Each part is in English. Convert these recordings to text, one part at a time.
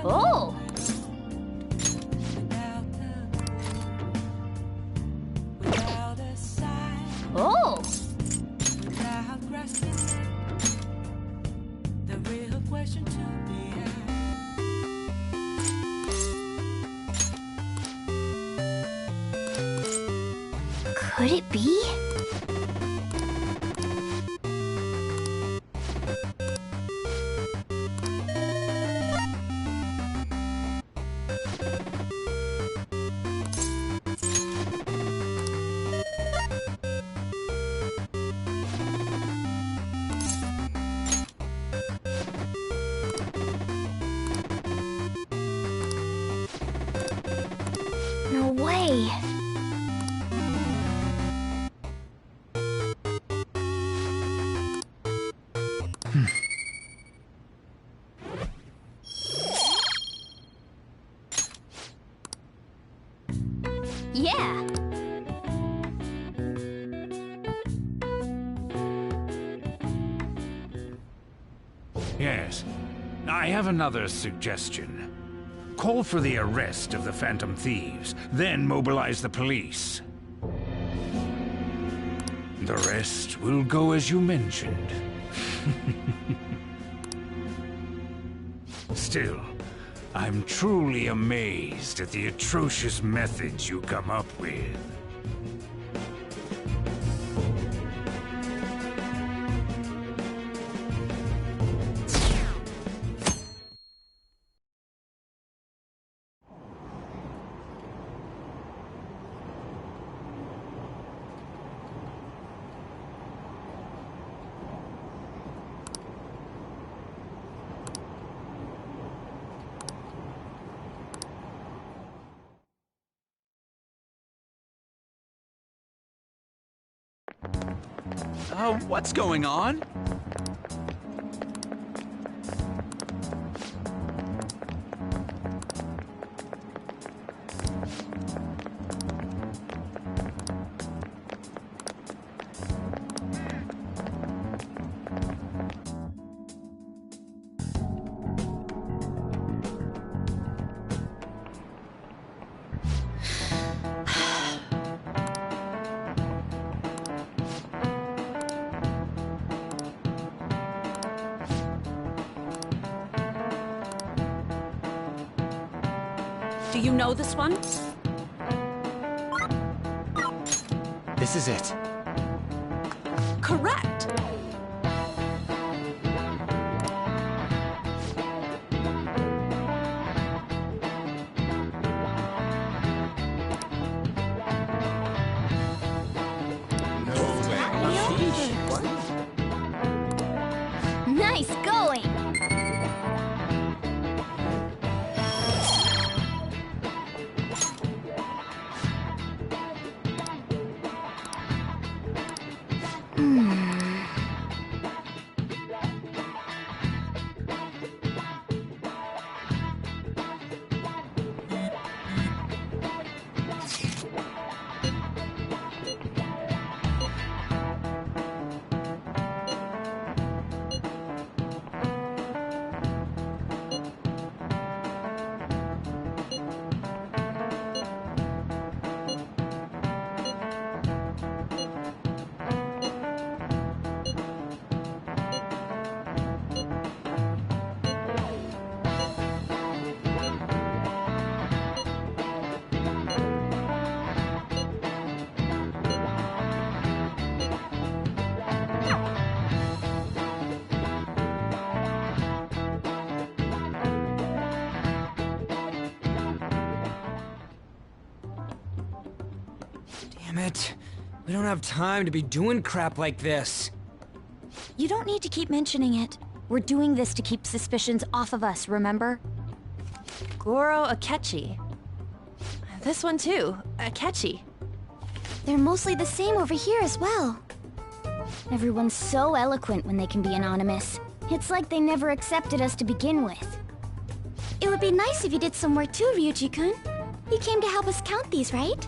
Oh! Oh! Could it be? No way. Yeah. Yes. I have another suggestion. Call for the arrest of the Phantom Thieves, then mobilize the police. The rest will go as you mentioned. Still, I'm truly amazed at the atrocious methods you come up with. What's going on? Do you know this one? This is it. Correct. Nice going! Damn it. We don't have time to be doing crap like this. You don't need to keep mentioning it. We're doing this to keep suspicions off of us, remember? Goro Akechi. This one too, Akechi. They're mostly the same over here as well. Everyone's so eloquent when they can be anonymous. It's like they never accepted us to begin with. It would be nice if you did some work too, Ryuji-kun. You came to help us count these, right?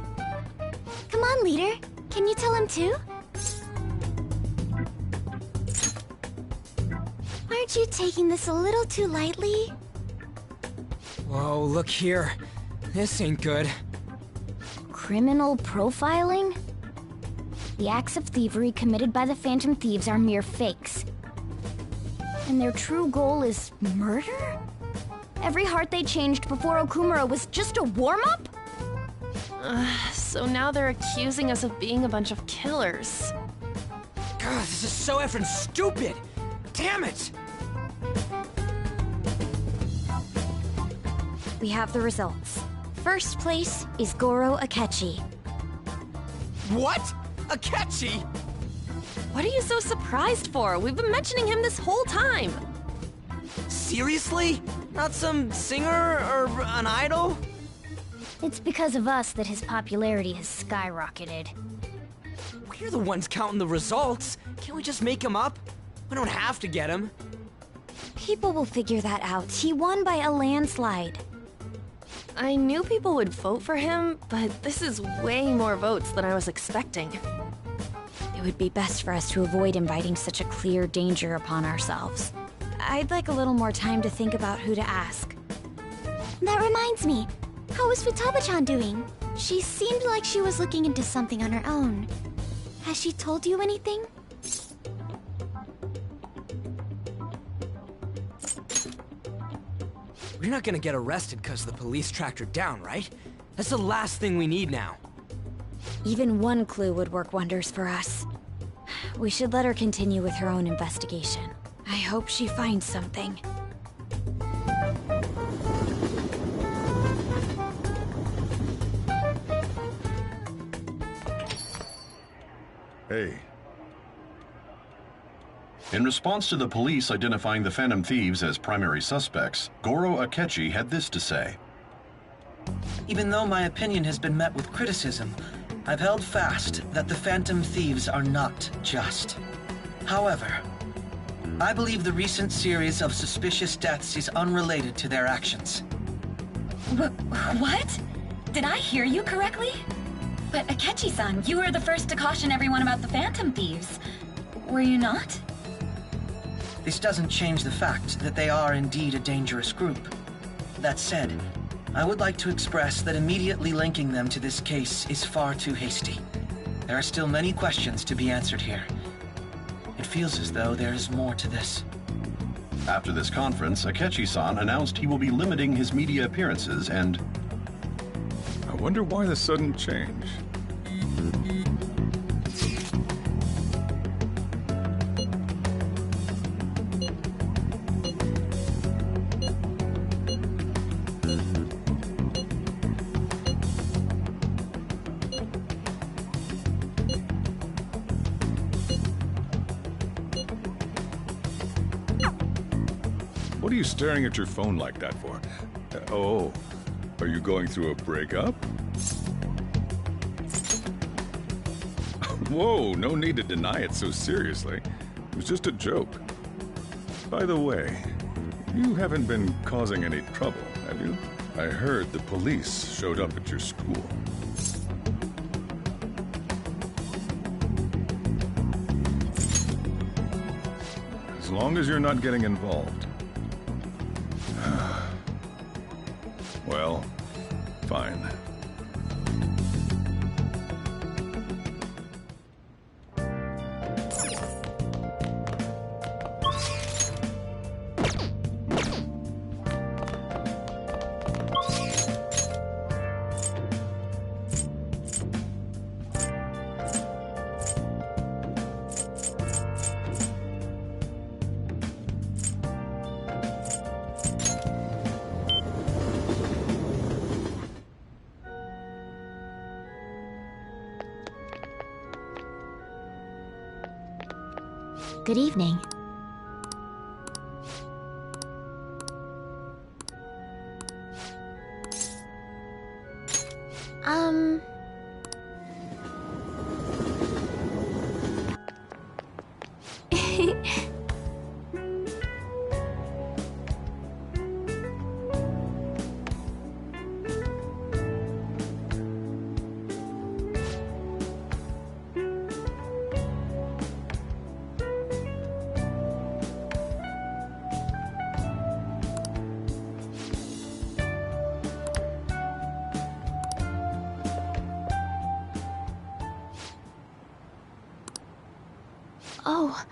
Come on, leader. Can you tell him too? Aren't you taking this a little too lightly? Whoa, look here. This ain't good. Criminal profiling? The acts of thievery committed by the Phantom Thieves are mere fakes. And their true goal is murder? Every heart they changed before Okumura was just a warm-up? So now they're accusing us of being a bunch of killers. God, this is so effing stupid! Damn it! We have the results. First place is Goro Akechi. What? Akechi? What are you so surprised for? We've been mentioning him this whole time. Seriously? Not some singer or an idol? It's because of us that his popularity has skyrocketed. We're the ones counting the results. Can't we just make him up? We don't have to get him. People will figure that out. He won by a landslide. I knew people would vote for him, but this is way more votes than I was expecting. It would be best for us to avoid inviting such a clear danger upon ourselves. I'd like a little more time to think about who to ask. That reminds me. How is Futaba-chan doing? She seemed like she was looking into something on her own. Has she told you anything? We're not gonna get arrested because the police tracked her down, right? That's the last thing we need now. Even one clue would work wonders for us. We should let her continue with her own investigation. I hope she finds something. Hey. In response to the police identifying the Phantom Thieves as primary suspects, Goro Akechi had this to say. Even though my opinion has been met with criticism, I've held fast that the Phantom Thieves are not just. However, I believe the recent series of suspicious deaths is unrelated to their actions. What? Did I hear you correctly? But Akechi-san, you were the first to caution everyone about the Phantom Thieves. Were you not? This doesn't change the fact that they are indeed a dangerous group. That said, I would like to express that immediately linking them to this case is far too hasty. There are still many questions to be answered here. It feels as though there is more to this. After this conference, Akechi-san announced he will be limiting his media appearances and... I wonder why the sudden change. What are you staring at your phone like that for? Oh, are you going through a breakup? Whoa, no need to deny it so seriously. It was just a joke. By the way, you haven't been causing any trouble, have you? I heard the police showed up at your school. As long as you're not getting involved. Well, fine. Good evening. Oh.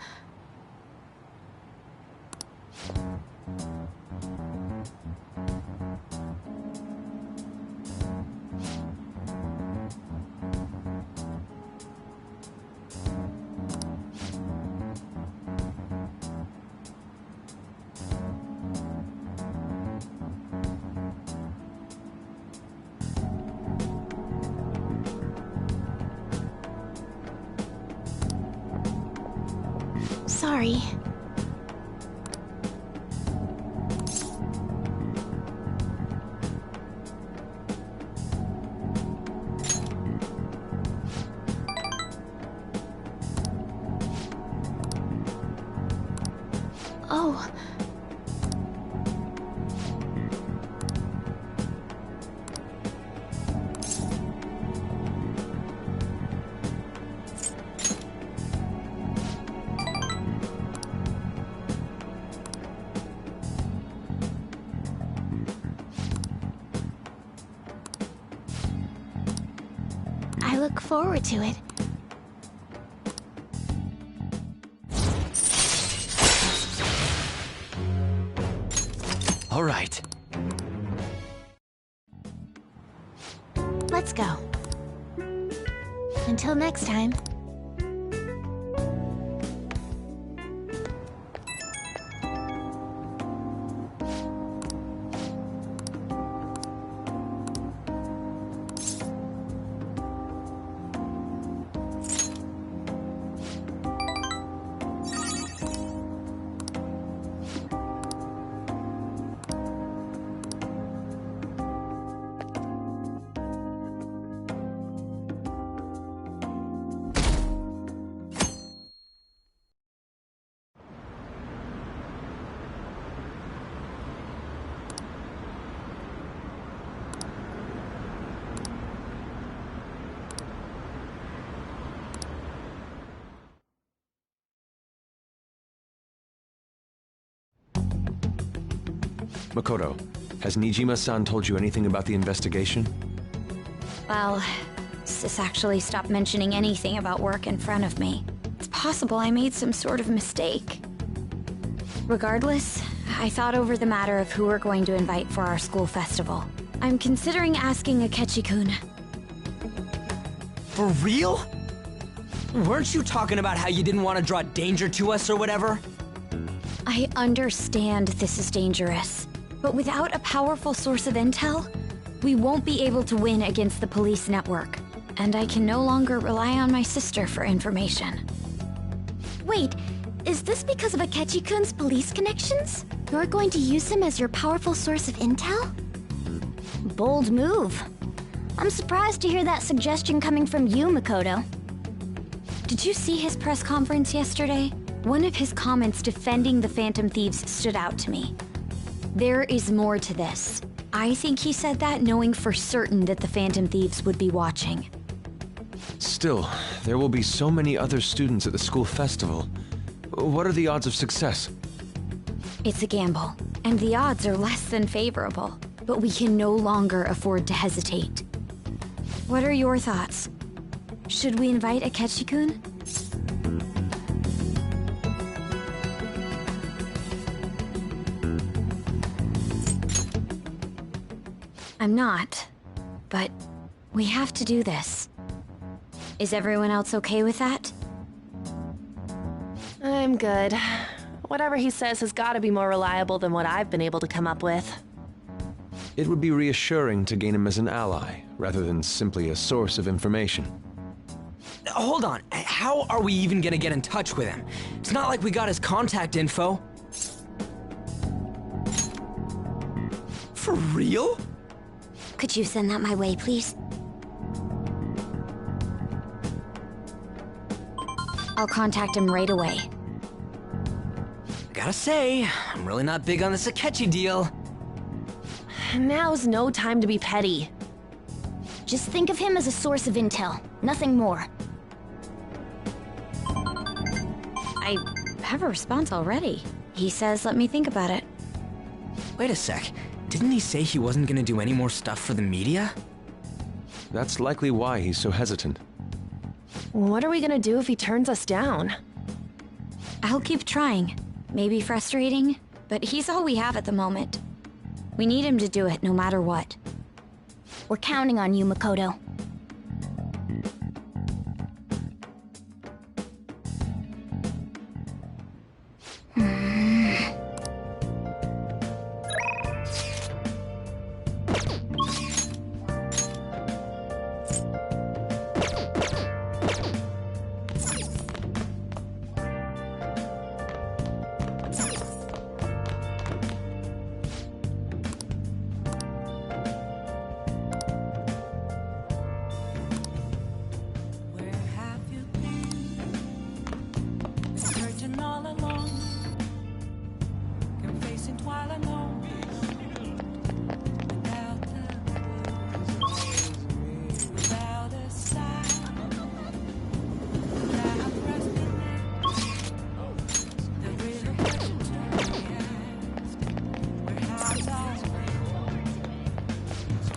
Sorry. Oh. I look forward to it. All right. Let's go. Until next time. Makoto, has Nijima-san told you anything about the investigation? Well, Sis actually stopped mentioning anything about work in front of me. It's possible I made some sort of mistake. Regardless, I thought over the matter of who we're going to invite for our school festival. I'm considering asking Akechi-kun. For real? Weren't you talking about how you didn't want to draw danger to us or whatever? I understand this is dangerous, but without a powerful source of intel, we won't be able to win against the police network, and I can no longer rely on my sister for information. Wait, is this because of Akechi-kun's police connections? You're going to use him as your powerful source of intel? Bold move. I'm surprised to hear that suggestion coming from you, Makoto. Did you see his press conference yesterday? One of his comments defending the Phantom Thieves stood out to me. There is more to this. I think he said that knowing for certain that the Phantom Thieves would be watching. Still, there will be so many other students at the school festival. What are the odds of success? It's a gamble, and the odds are less than favorable. But we can no longer afford to hesitate. What are your thoughts? Should we invite Akechi-kun? I'm not, but we have to do this. Is everyone else okay with that? I'm good. Whatever he says has got to be more reliable than what I've been able to come up with. It would be reassuring to gain him as an ally, rather than simply a source of information. Hold on, how are we even gonna get in touch with him? It's not like we got his contact info. For real? Could you send that my way, please? I'll contact him right away. Gotta say, I'm really not big on this Akechi deal. Now's no time to be petty. Just think of him as a source of intel, nothing more. I have a response already. He says let me think about it. Wait a sec, didn't he say he wasn't gonna do any more stuff for the media? That's likely why he's so hesitant. What are we gonna do if he turns us down? I'll keep trying. Maybe frustrating, but he's all we have at the moment. We need him to do it no matter what. We're counting on you, Makoto.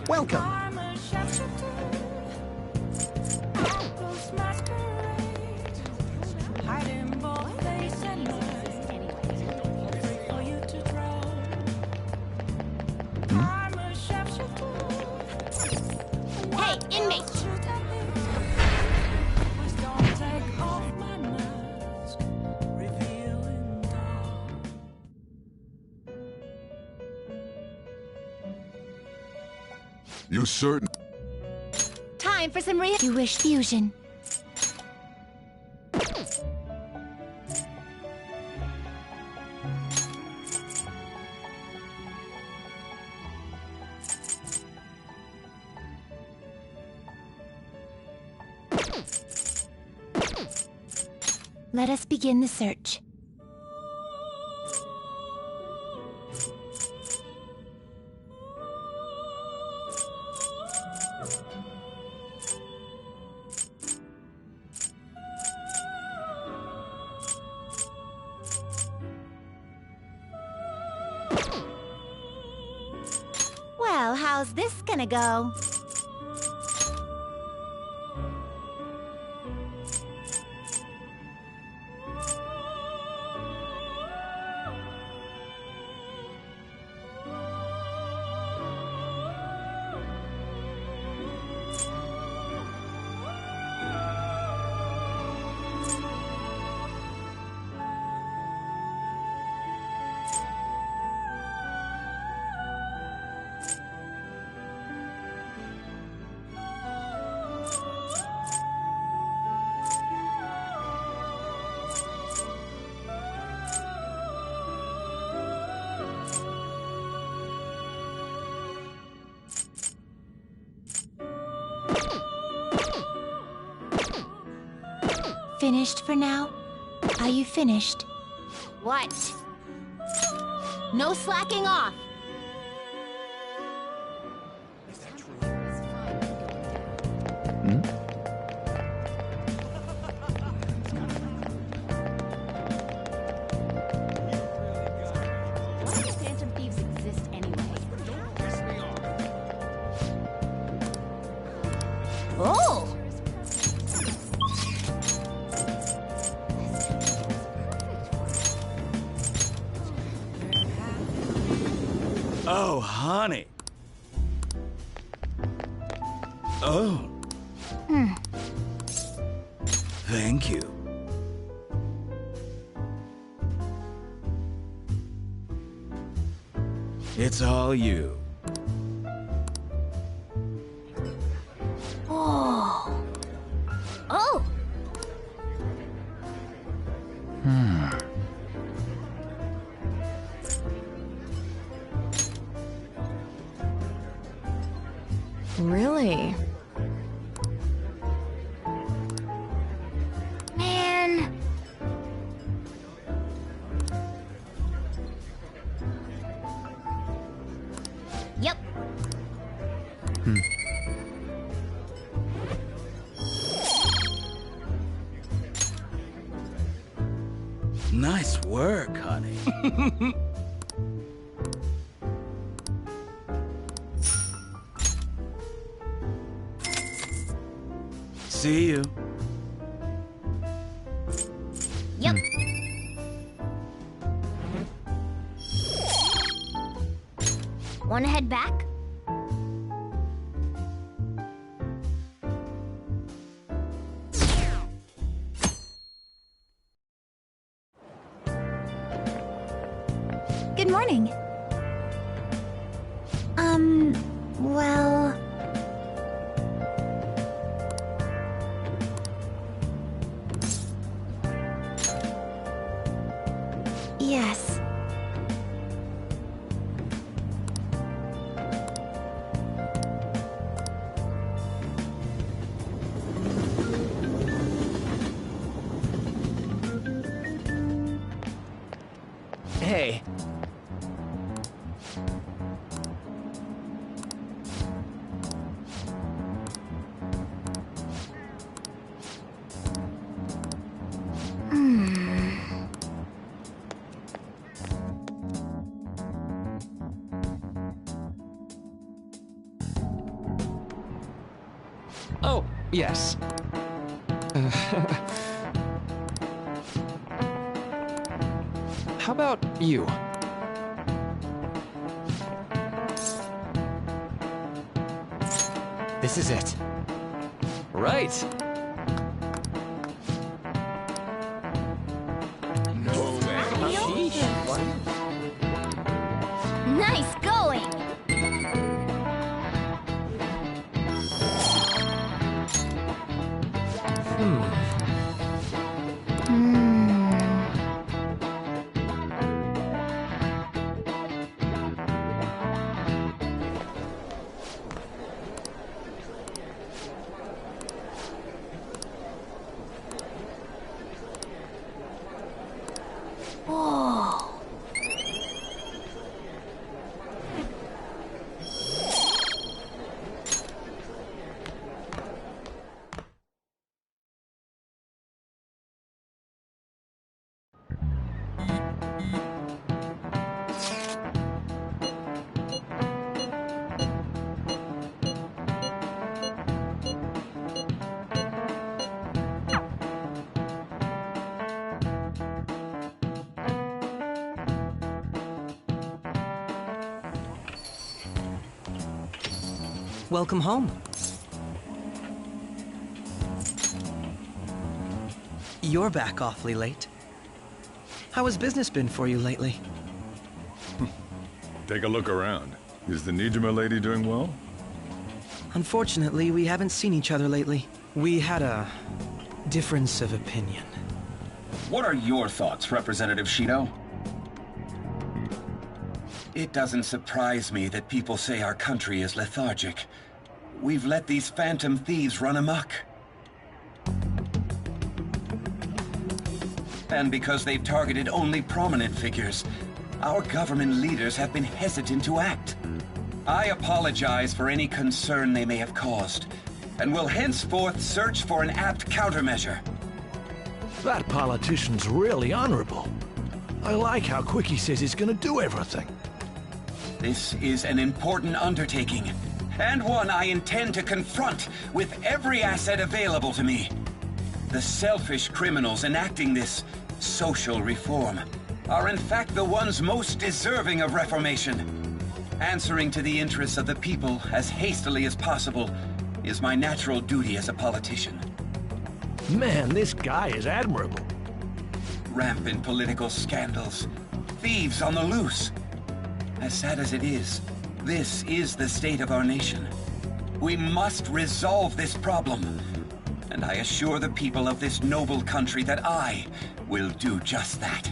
Welcome. Hey, inmate! You certain? Time for some real. You wish fusion. Let us begin the search. Well, how's this gonna go? Finished for now? Are you finished? What? No slacking off! Why do Phantom Thieves exist anyway? Oh! Oh, honey. Oh. Thank you. It's all you. Oh. Oh! Really? Man. Yep. Nice work, honey. See you. Yep. Wanna head back? Good morning. Well... Yes. Hey. Oh, yes. How about you? This is it. Right. No way. Nice going! Whoa. Welcome home. You're back awfully late. How has business been for you lately? Take a look around. Is the Nijima lady doing well? Unfortunately, we haven't seen each other lately. We had a difference of opinion. What are your thoughts, Representative Shido? It doesn't surprise me that people say our country is lethargic. We've let these phantom thieves run amok. And because they've targeted only prominent figures, our government leaders have been hesitant to act. I apologize for any concern they may have caused, and will henceforth search for an apt countermeasure. That politician's really honorable. I like how quick he says he's gonna do everything. This is an important undertaking, and one I intend to confront with every asset available to me. The selfish criminals enacting this social reform are in fact the ones most deserving of reformation. Answering to the interests of the people as hastily as possible is my natural duty as a politician. Man, this guy is admirable. Rampant political scandals, thieves on the loose. As sad as it is, this is the state of our nation. We must resolve this problem, and I assure the people of this noble country that I will do just that.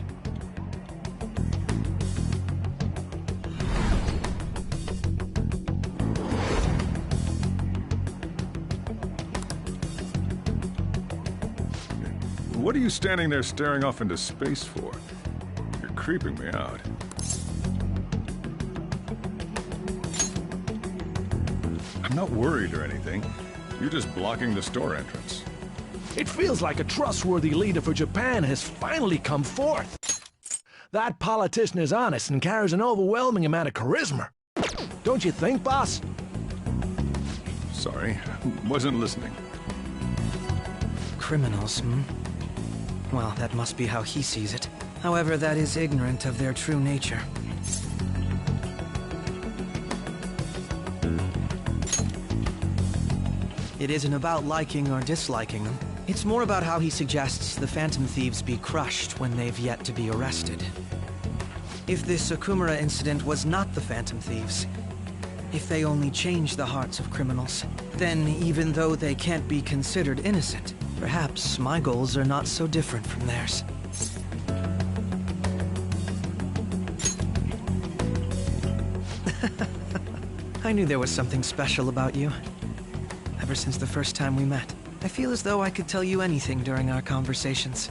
What are you standing there staring off into space for? You're creeping me out. I'm not worried or anything. You're just blocking the store entrance. It feels like a trustworthy leader for Japan has finally come forth. That politician is honest and carries an overwhelming amount of charisma. Don't you think, boss? Sorry, wasn't listening. Criminals, Well, that must be how he sees it. However, that is ignorant of their true nature. It isn't about liking or disliking them. It's more about how he suggests the Phantom Thieves be crushed when they've yet to be arrested. If this Okumura incident was not the Phantom Thieves, if they only change the hearts of criminals, then even though they can't be considered innocent, perhaps my goals are not so different from theirs. I knew there was something special about you. Ever since the first time we met, I feel as though I could tell you anything during our conversations.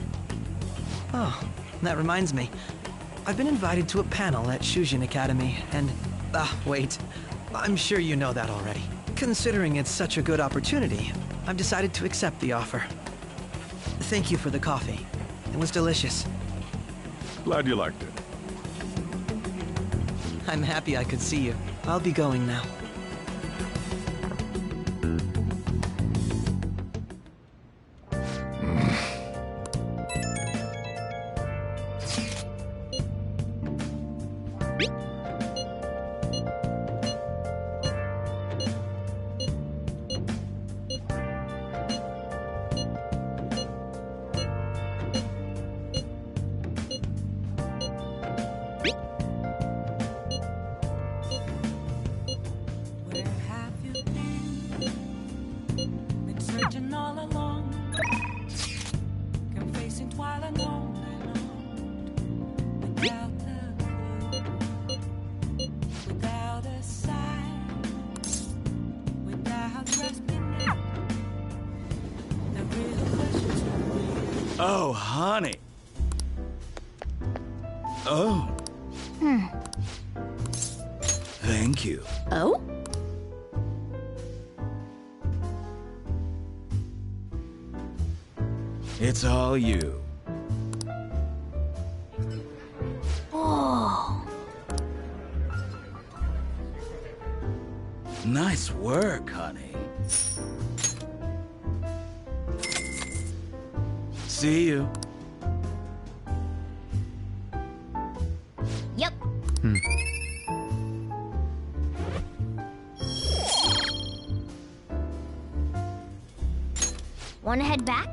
Oh, that reminds me. I've been invited to a panel at Shujin Academy, and... wait. I'm sure you know that already. Considering it's such a good opportunity, I've decided to accept the offer. Thank you for the coffee. It was delicious. Glad you liked it. I'm happy I could see you. I'll be going now. Oh, honey. Oh. Thank you. Oh? It's all you. Oh. Nice work, honey. See you. Yep. Wanna head back?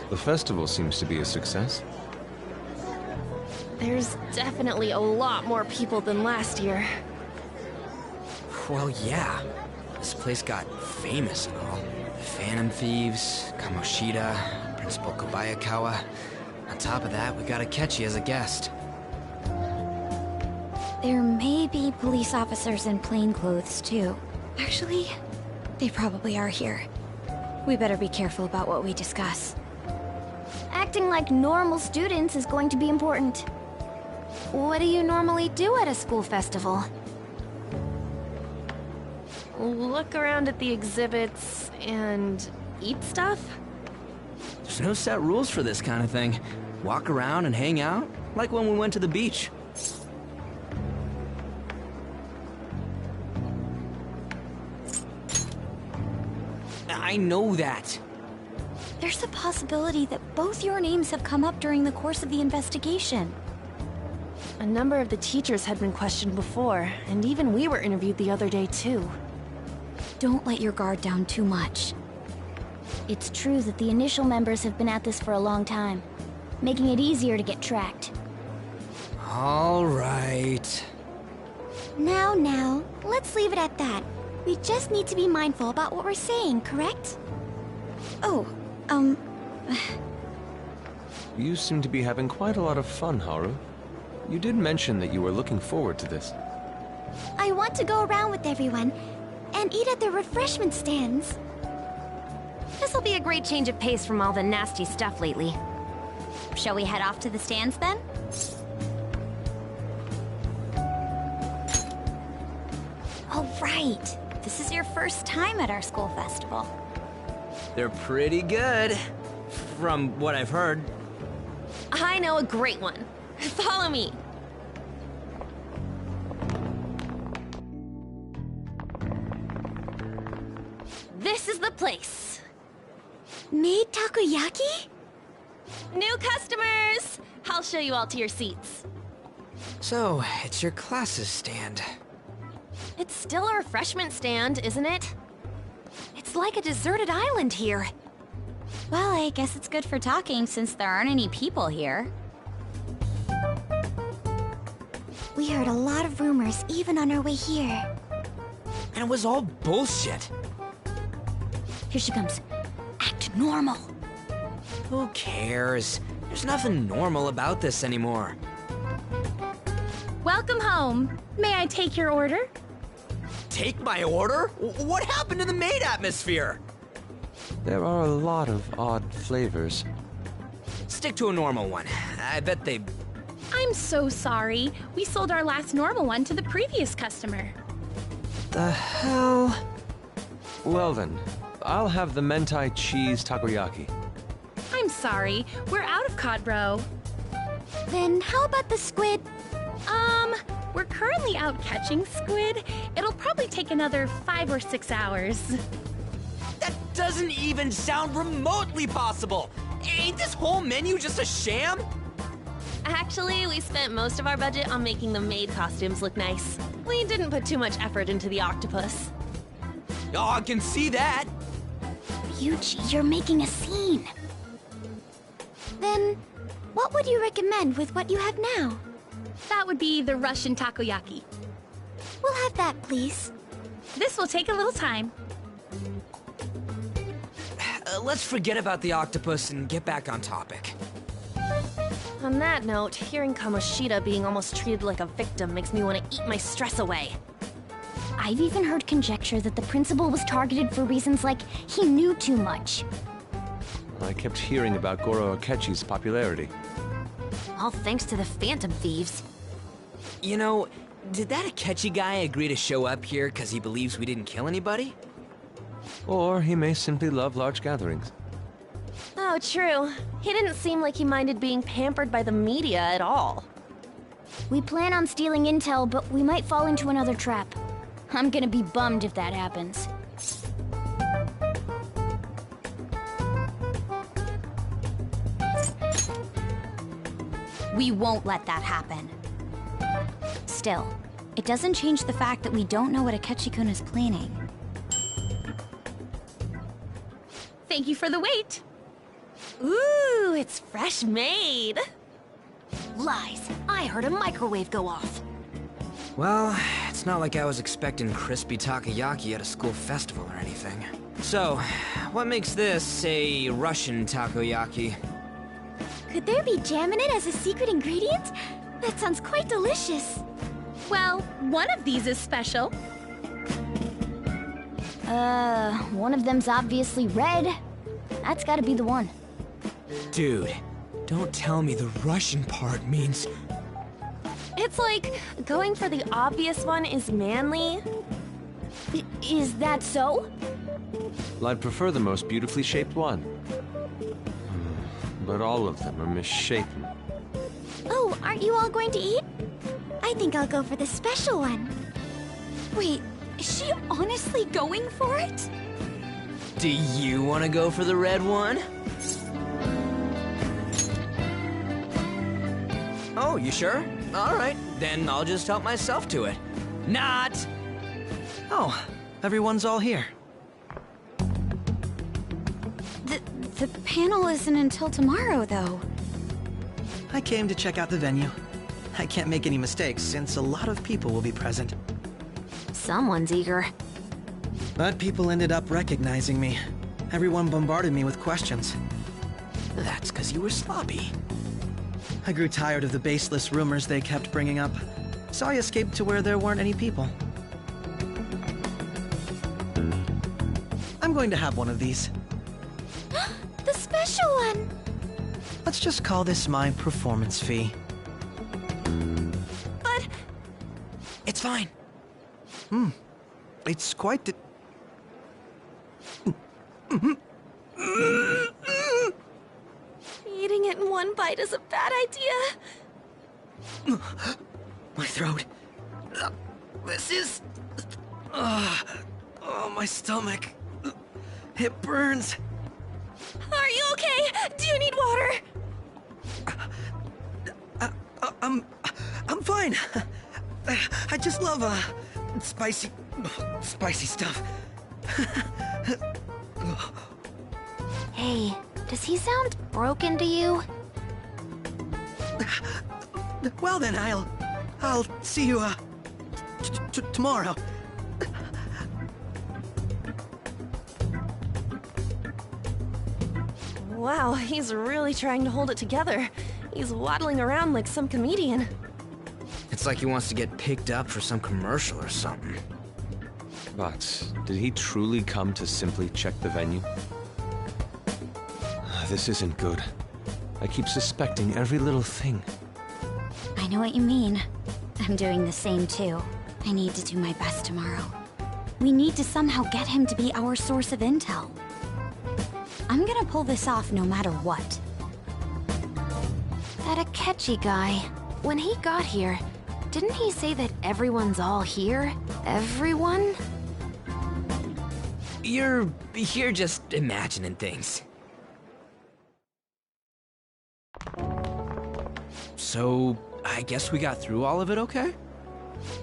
The festival seems to be a success. There's definitely a lot more people than last year. Well, yeah. This place got famous and all. Phantom Thieves, Kamoshida, Principal Kobayakawa. On top of that, we got Akechi as a guest. There may be police officers in plain clothes, too. Actually, they probably are here. We better be careful about what we discuss. Acting like normal students is going to be important. What do you normally do at a school festival? Look around at the exhibits and eat stuff? There's no set rules for this kind of thing. Walk around and hang out, like when we went to the beach. I know that. There's a possibility that both your names have come up during the course of the investigation. A number of the teachers had been questioned before, and even we were interviewed the other day too. Don't let your guard down too much. It's true that the initial members have been at this for a long time, making it easier to get tracked. All right. Now, let's leave it at that. We just need to be mindful about what we're saying, correct? Oh, You seem to be having quite a lot of fun, Haru. You did mention that you were looking forward to this. I want to go around with everyone and eat at the refreshment stands. This'll be a great change of pace from all the nasty stuff lately. Shall we head off to the stands then? Oh, right. This is your first time at our school festival. They're pretty good, from what I've heard. I know a great one. Follow me. This is the place. Made takoyaki? New customers! I'll show you all to your seats. So, it's your class's stand. It's still a refreshment stand, isn't it? It's like a deserted island here. Well, I guess it's good for talking since there aren't any people here. We heard a lot of rumors even on our way here. And it was all bullshit. Here she comes. Act normal. Who cares? There's nothing normal about this anymore. Welcome home. May I take your order? Take my order? What happened to the maid atmosphere? There are a lot of odd flavors. Stick to a normal one. I bet they... I'm so sorry. We sold our last normal one to the previous customer. The hell? Well then, I'll have the mentai cheese takoyaki. I'm sorry. We're out of cod roe. Then how about the squid? We're currently out catching squid. It'll probably take another 5 or 6 hours. That doesn't even sound remotely possible! Ain't this whole menu just a sham? Actually, we spent most of our budget on making the maid costumes look nice. We didn't put too much effort into the octopus. Oh, I can see that! Ryuji, you're making a scene. Then, what would you recommend with what you have now? That would be the Russian takoyaki. We'll have that, please. This will take a little time. Let's forget about the octopus and get back on topic. On that note, hearing Kamoshida being almost treated like a victim makes me want to eat my stress away. I've even heard conjecture that the principal was targeted for reasons like he knew too much. I kept hearing about Goro Akechi's popularity. All thanks to the Phantom Thieves. You know, did that Akechi guy agree to show up here because he believes we didn't kill anybody? Or he may simply love large gatherings. Oh, true. He didn't seem like he minded being pampered by the media at all. We plan on stealing intel, but we might fall into another trap. I'm gonna be bummed if that happens. We won't let that happen. Still, it doesn't change the fact that we don't know what Akechi-kun is planning. Thank you for the wait. Ooh, it's fresh made. Lies. I heard a microwave go off. Well, it's not like I was expecting crispy takoyaki at a school festival or anything. So, what makes this a Russian takoyaki? Could there be jam in it as a secret ingredient? That sounds quite delicious. Well, one of these is special. One of them's obviously red. That's gotta be the one. Dude, don't tell me the Russian part means... It's like going for the obvious one is manly. Is that so? Well, I'd prefer the most beautifully shaped one. But all of them are misshapen. Oh, aren't you all going to eat? I think I'll go for the special one. Wait, is she honestly going for it? Do you want to go for the red one? Oh, you sure? All right, then I'll just help myself to it. Not! Oh, everyone's all here. The panel isn't until tomorrow, though. I came to check out the venue. I can't make any mistakes since a lot of people will be present. Someone's eager. But people ended up recognizing me. Everyone bombarded me with questions. That's because you were sloppy. I grew tired of the baseless rumors they kept bringing up, so I escaped to where there weren't any people. I'm going to have one of these. The special one! Let's just call this my performance fee. But... It's fine. It's quite Eating it in one bite is a bad idea. My throat. This is... Oh, my stomach. It burns. Are you okay? Do you need water? I'm fine. I just love, spicy stuff. Hey, does he sound broken to you? Well then, I'll see you, tomorrow. Wow, he's really trying to hold it together. He's waddling around like some comedian. It's like he wants to get picked up for some commercial or something. But did he truly come to simply check the venue? This isn't good. I keep suspecting every little thing. I know what you mean. I'm doing the same too. I need to do my best tomorrow. We need to somehow get him to be our source of intel. I'm gonna pull this off no matter what. That Akechi guy, when he got here, didn't he say that everyone's all here? Everyone? You're just imagining things. So, I guess we got through all of it okay?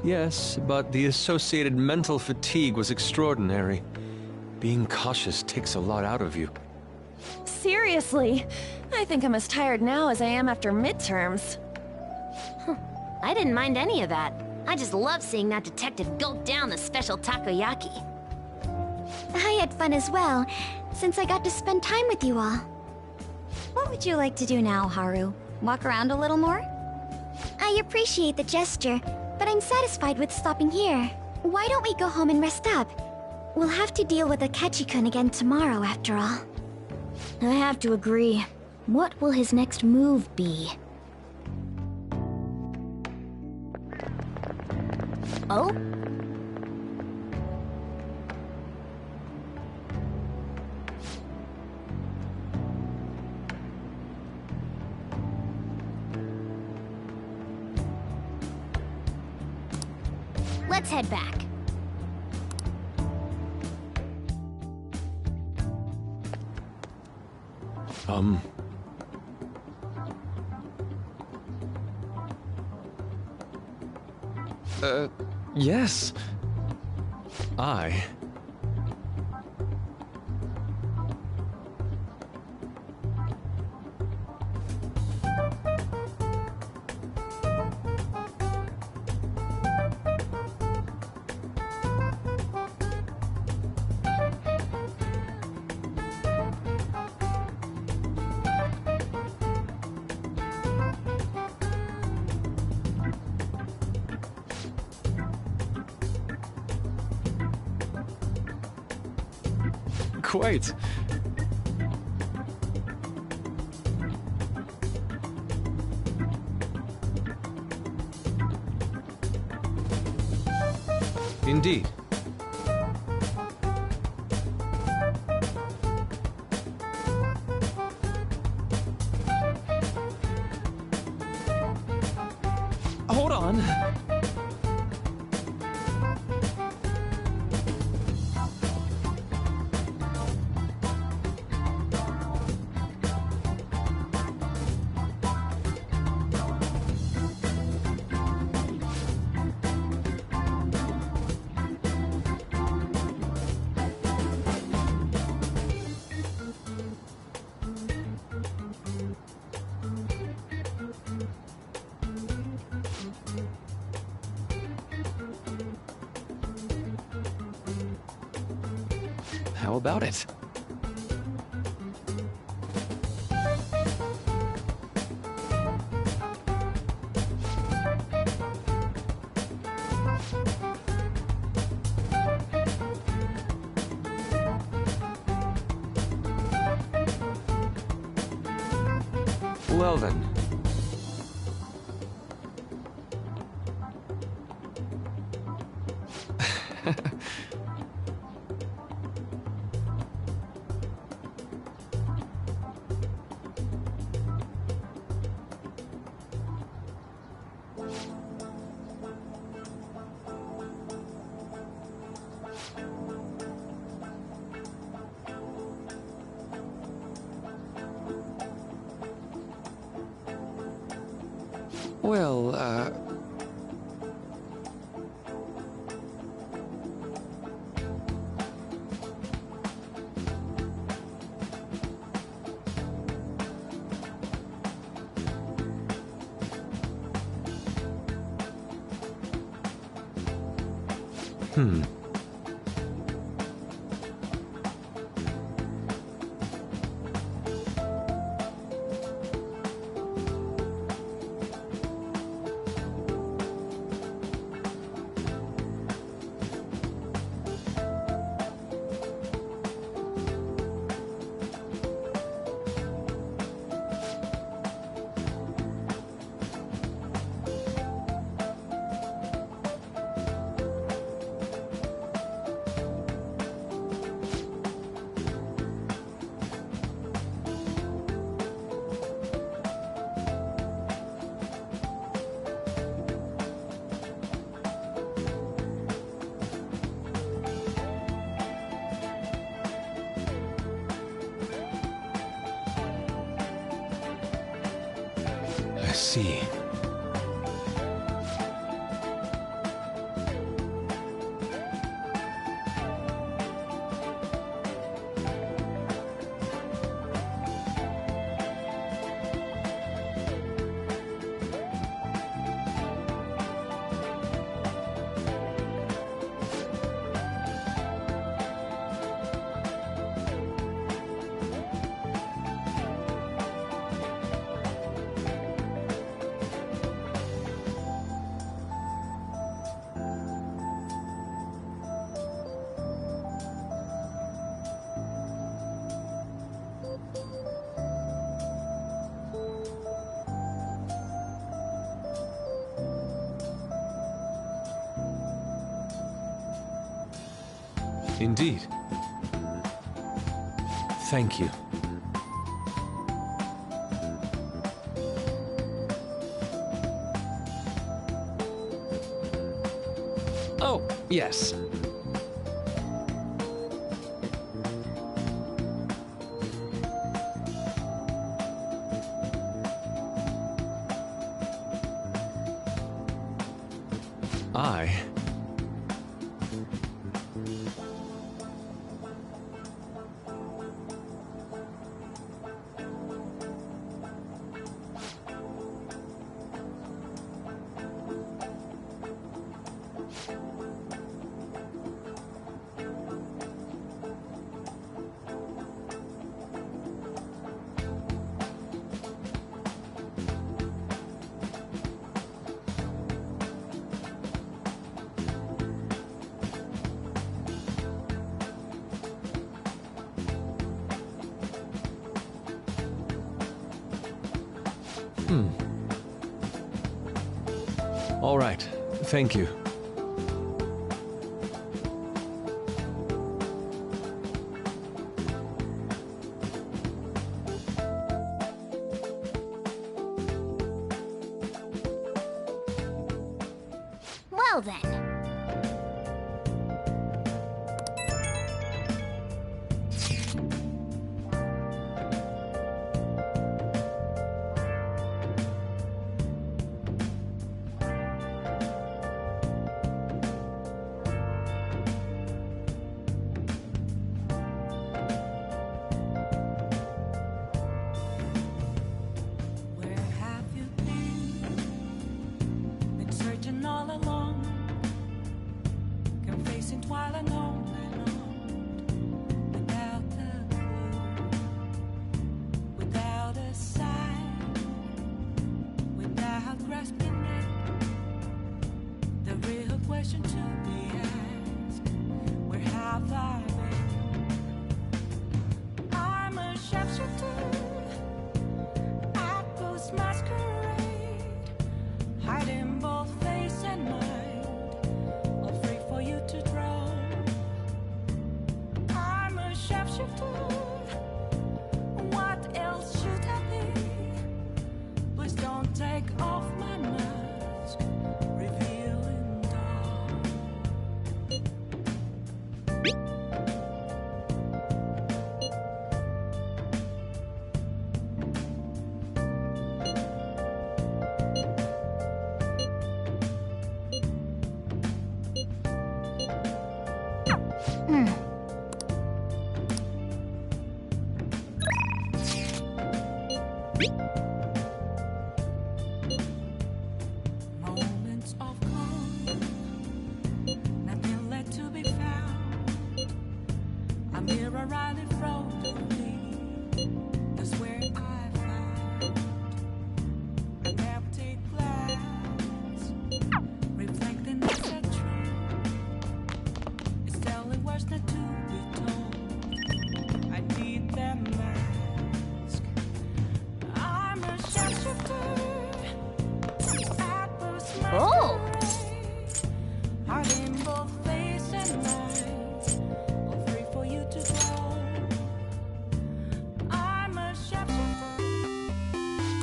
Yes, but the associated mental fatigue was extraordinary. Being cautious takes a lot out of you. Seriously, I think I'm as tired now as I am after midterms. I didn't mind any of that. I just love seeing that detective gulp down the special takoyaki. I had fun as well, since I got to spend time with you all. What would you like to do now, Haru? Walk around a little more? I appreciate the gesture, but I'm satisfied with stopping here. Why don't we go home and rest up? We'll have to deal with Akechi-kun again tomorrow, after all. I have to agree. What will his next move be? Oh? Let's head back. Yes. I... Quite. Indeed. Hold on. How about it? Well then. Well, I see. Indeed. Thank you. Oh, yes. I... All right. Thank you. Well then.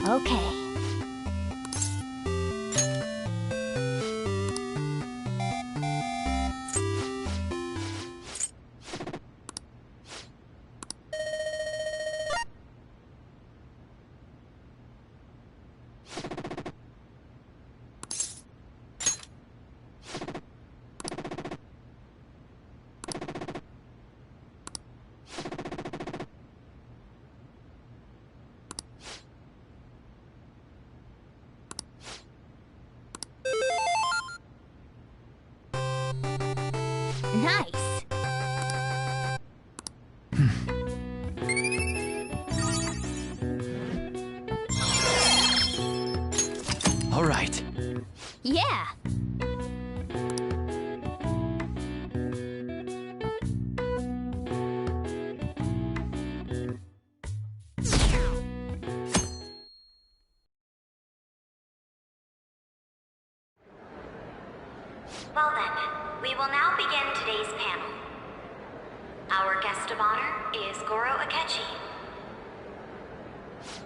Okay. Nice. All right. Yeah. Well then, we will now begin today's panel. Our guest of honor is Goro Akechi.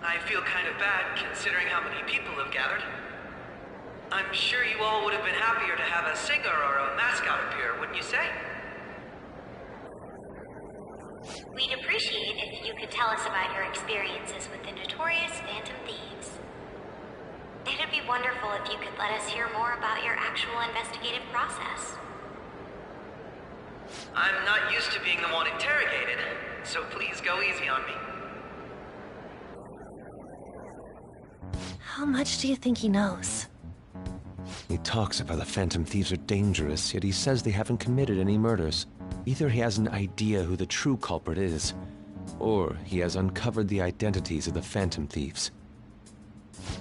I feel kind of bad considering how many people have gathered. I'm sure you all would have been happier to have a singer or a mascot appear, wouldn't you say? We'd appreciate if you could tell us about your experiences with the notorious Phantom Thieves. It'd be wonderful if you could let us hear more about your actual investigative process. I'm not used to being the one interrogated, so please go easy on me. How much do you think he knows? He talks about the Phantom Thieves are dangerous, yet he says they haven't committed any murders. Either he has an idea who the true culprit is, or he has uncovered the identities of the Phantom Thieves.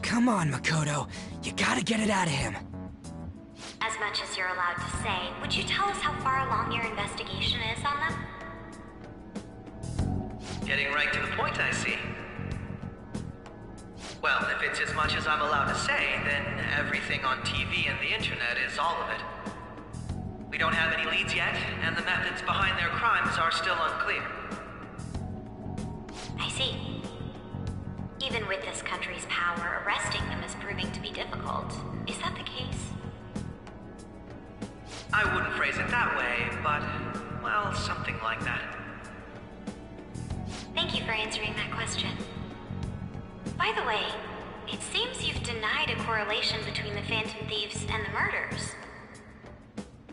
Come on, Makoto. You gotta get it out of him. As much as you're allowed to say, would you tell us how far along your investigation is on them? Getting right to the point, I see. Well, if it's as much as I'm allowed to say, then everything on TV and the internet is all of it. We don't have any leads yet, and the methods behind their crimes are still unclear. I see. Even with this country's power, arresting them is proving to be difficult. Is that the case? I wouldn't phrase it that way, but, well, something like that. Thank you for answering that question. By the way, it seems you've denied a correlation between the Phantom Thieves and the murders.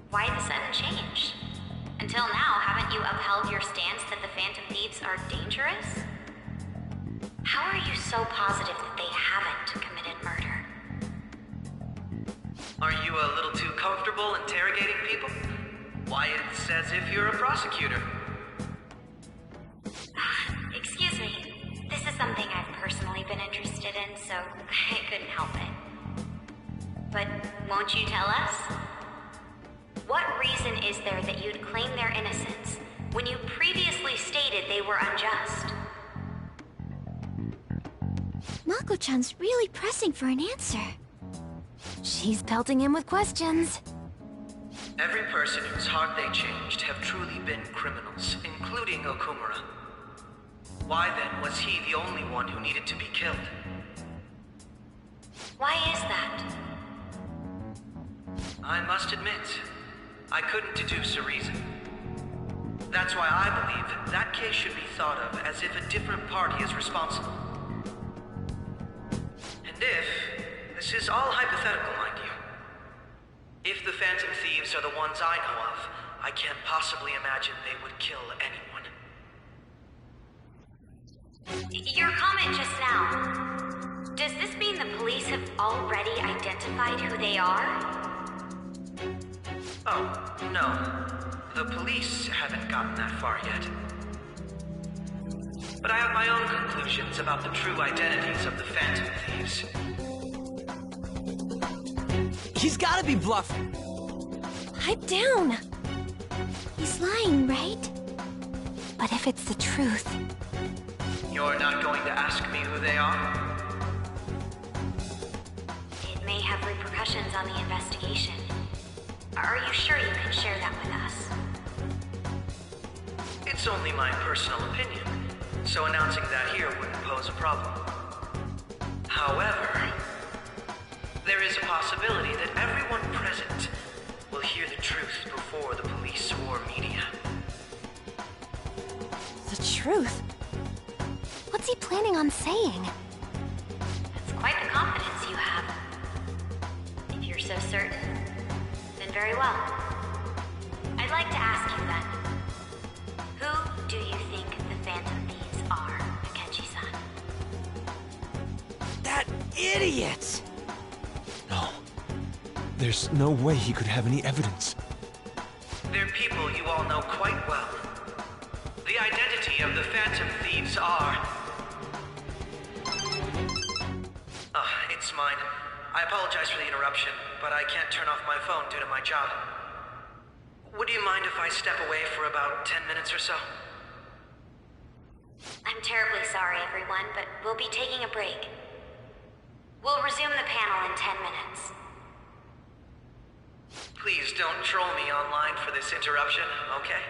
Why the sudden change? Until now, haven't you upheld your stance that the Phantom Thieves are dangerous? How are you so positive that they haven't committed murder? Are you a little too comfortable interrogating people? Why, it's as if you're a prosecutor. Excuse me. This is something I've personally been interested in, so I couldn't help it. But won't you tell us? What reason is there that you'd claim their innocence when you previously stated they were unjust? Mako-chan's really pressing for an answer. She's pelting him with questions. Every person whose heart they changed have truly been criminals, including Okumura. Why then was he the only one who needed to be killed? Why is that? I must admit, I couldn't deduce a reason. That's why I believe that case should be thought of as if a different party is responsible. And this is all hypothetical, mind you. If the Phantom Thieves are the ones I know of, I can't possibly imagine they would kill anyone. Your comment just now, does this mean the police have already identified who they are? Oh, no. The police haven't gotten that far yet. But I have my own conclusions about the true identities of the Phantom Thieves. He's gotta be bluffing. Pipe down. He's lying, right? But if it's the truth... You're not going to ask me who they are? It may have repercussions on the investigation. Are you sure you can share that with us? It's only my personal opinion, so announcing that here wouldn't pose a problem. However, there is a possibility that everyone present will hear the truth before the police or media. The truth? What's he planning on saying? That's quite the confidence you have. If you're so certain, then very well. I'd like to ask you then, who do you think the Phantom Thieves are, Akechi-san? That idiot! No. There's no way he could have any evidence. They're people you all know quite well. The identity of the Phantom Thieves are... it's mine. I apologize for the interruption, but I can't turn off my phone due to my job. Would you mind if I step away for about 10 minutes or so? I'm terribly sorry, everyone, but we'll be taking a break. We'll resume the panel in 10 minutes. Please don't troll me online for this interruption, okay?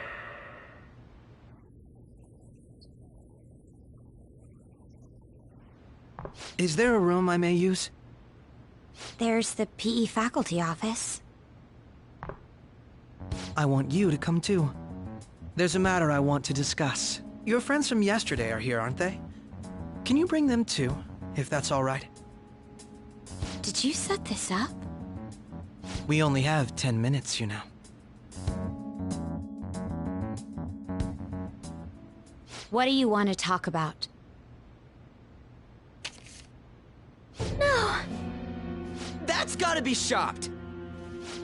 Is there a room I may use? There's the PE faculty office. I want you to come too. There's a matter I want to discuss. Your friends from yesterday are here, aren't they? Can you bring them too, if that's all right? Did you set this up? We only have 10 minutes, you know. What do you want to talk about? No! That's gotta be shopped!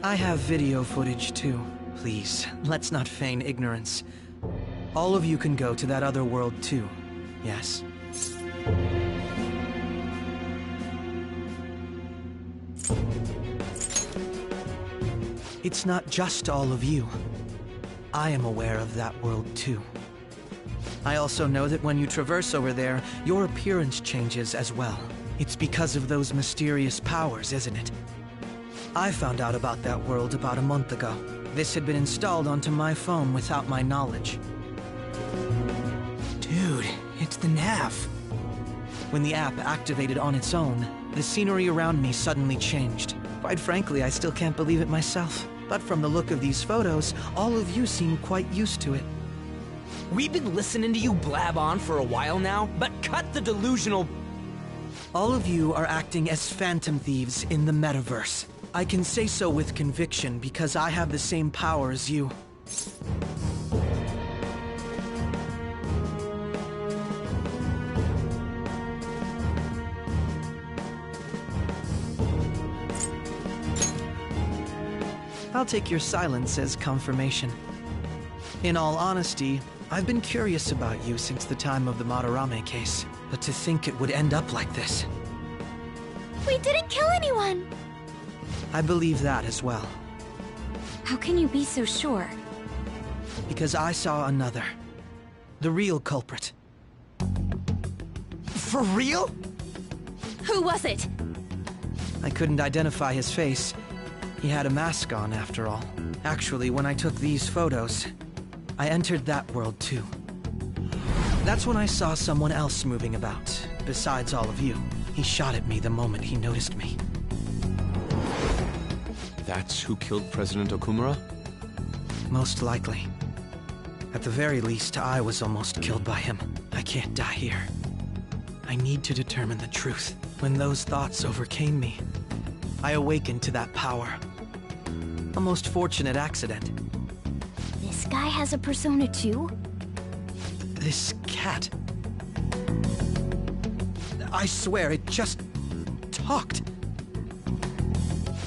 I have video footage too. Please, let's not feign ignorance. All of you can go to that other world too, yes? It's not just all of you. I am aware of that world too. I also know that when you traverse over there, your appearance changes as well. It's because of those mysterious powers, isn't it? I found out about that world about a month ago. This had been installed onto my phone without my knowledge. Dude, it's the nav. When the app activated on its own, the scenery around me suddenly changed. Quite frankly, I still can't believe it myself. But from the look of these photos, all of you seem quite used to it. We've been listening to you blab on for a while now, but cut the delusional... All of you are acting as Phantom Thieves in the metaverse. I can say so with conviction because I have the same power as you. I'll take your silence as confirmation. In all honesty, I've been curious about you since the time of the Madarame case, but to think it would end up like this. We didn't kill anyone! I believe that as well. How can you be so sure? Because I saw another. The real culprit. For real? Who was it? I couldn't identify his face. He had a mask on, after all. Actually, when I took these photos, I entered that world too. That's when I saw someone else moving about, besides all of you. He shot at me the moment he noticed me. That's who killed President Okumura? Most likely. At the very least, I was almost killed by him. I can't die here. I need to determine the truth. When those thoughts overcame me, I awakened to that power. A most fortunate accident. This guy has a persona too? This cat. I swear, it just talked.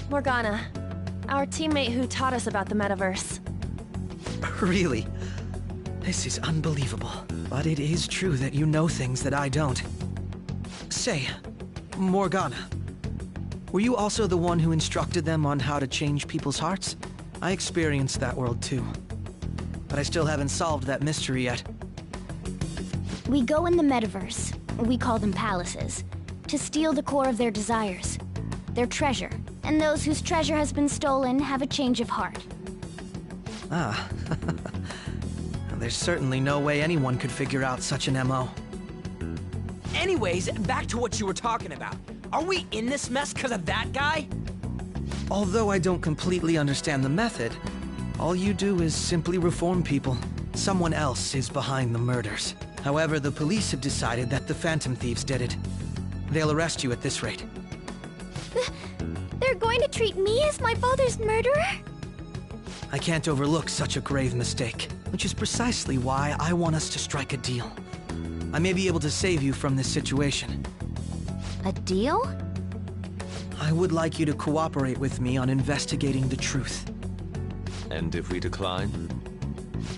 Morgana, our teammate who taught us about the metaverse. Really? This is unbelievable. But it is true that you know things that I don't. Say, Morgana, were you also the one who instructed them on how to change people's hearts? I experienced that world too. But I still haven't solved that mystery yet. We go in the metaverse, we call them palaces, to steal the core of their desires, their treasure. And those whose treasure has been stolen have a change of heart. Ah, there's certainly no way anyone could figure out such an MO. Anyways, back to what you were talking about. Are we in this mess because of that guy? Although I don't completely understand the method, all you do is simply reform people. Someone else is behind the murders. However, the police have decided that the Phantom Thieves did it. They'll arrest you at this rate. They're going to treat me as my father's murderer? I can't overlook such a grave mistake, which is precisely why I want us to strike a deal. I may be able to save you from this situation. A deal? I would like you to cooperate with me on investigating the truth. And if we decline?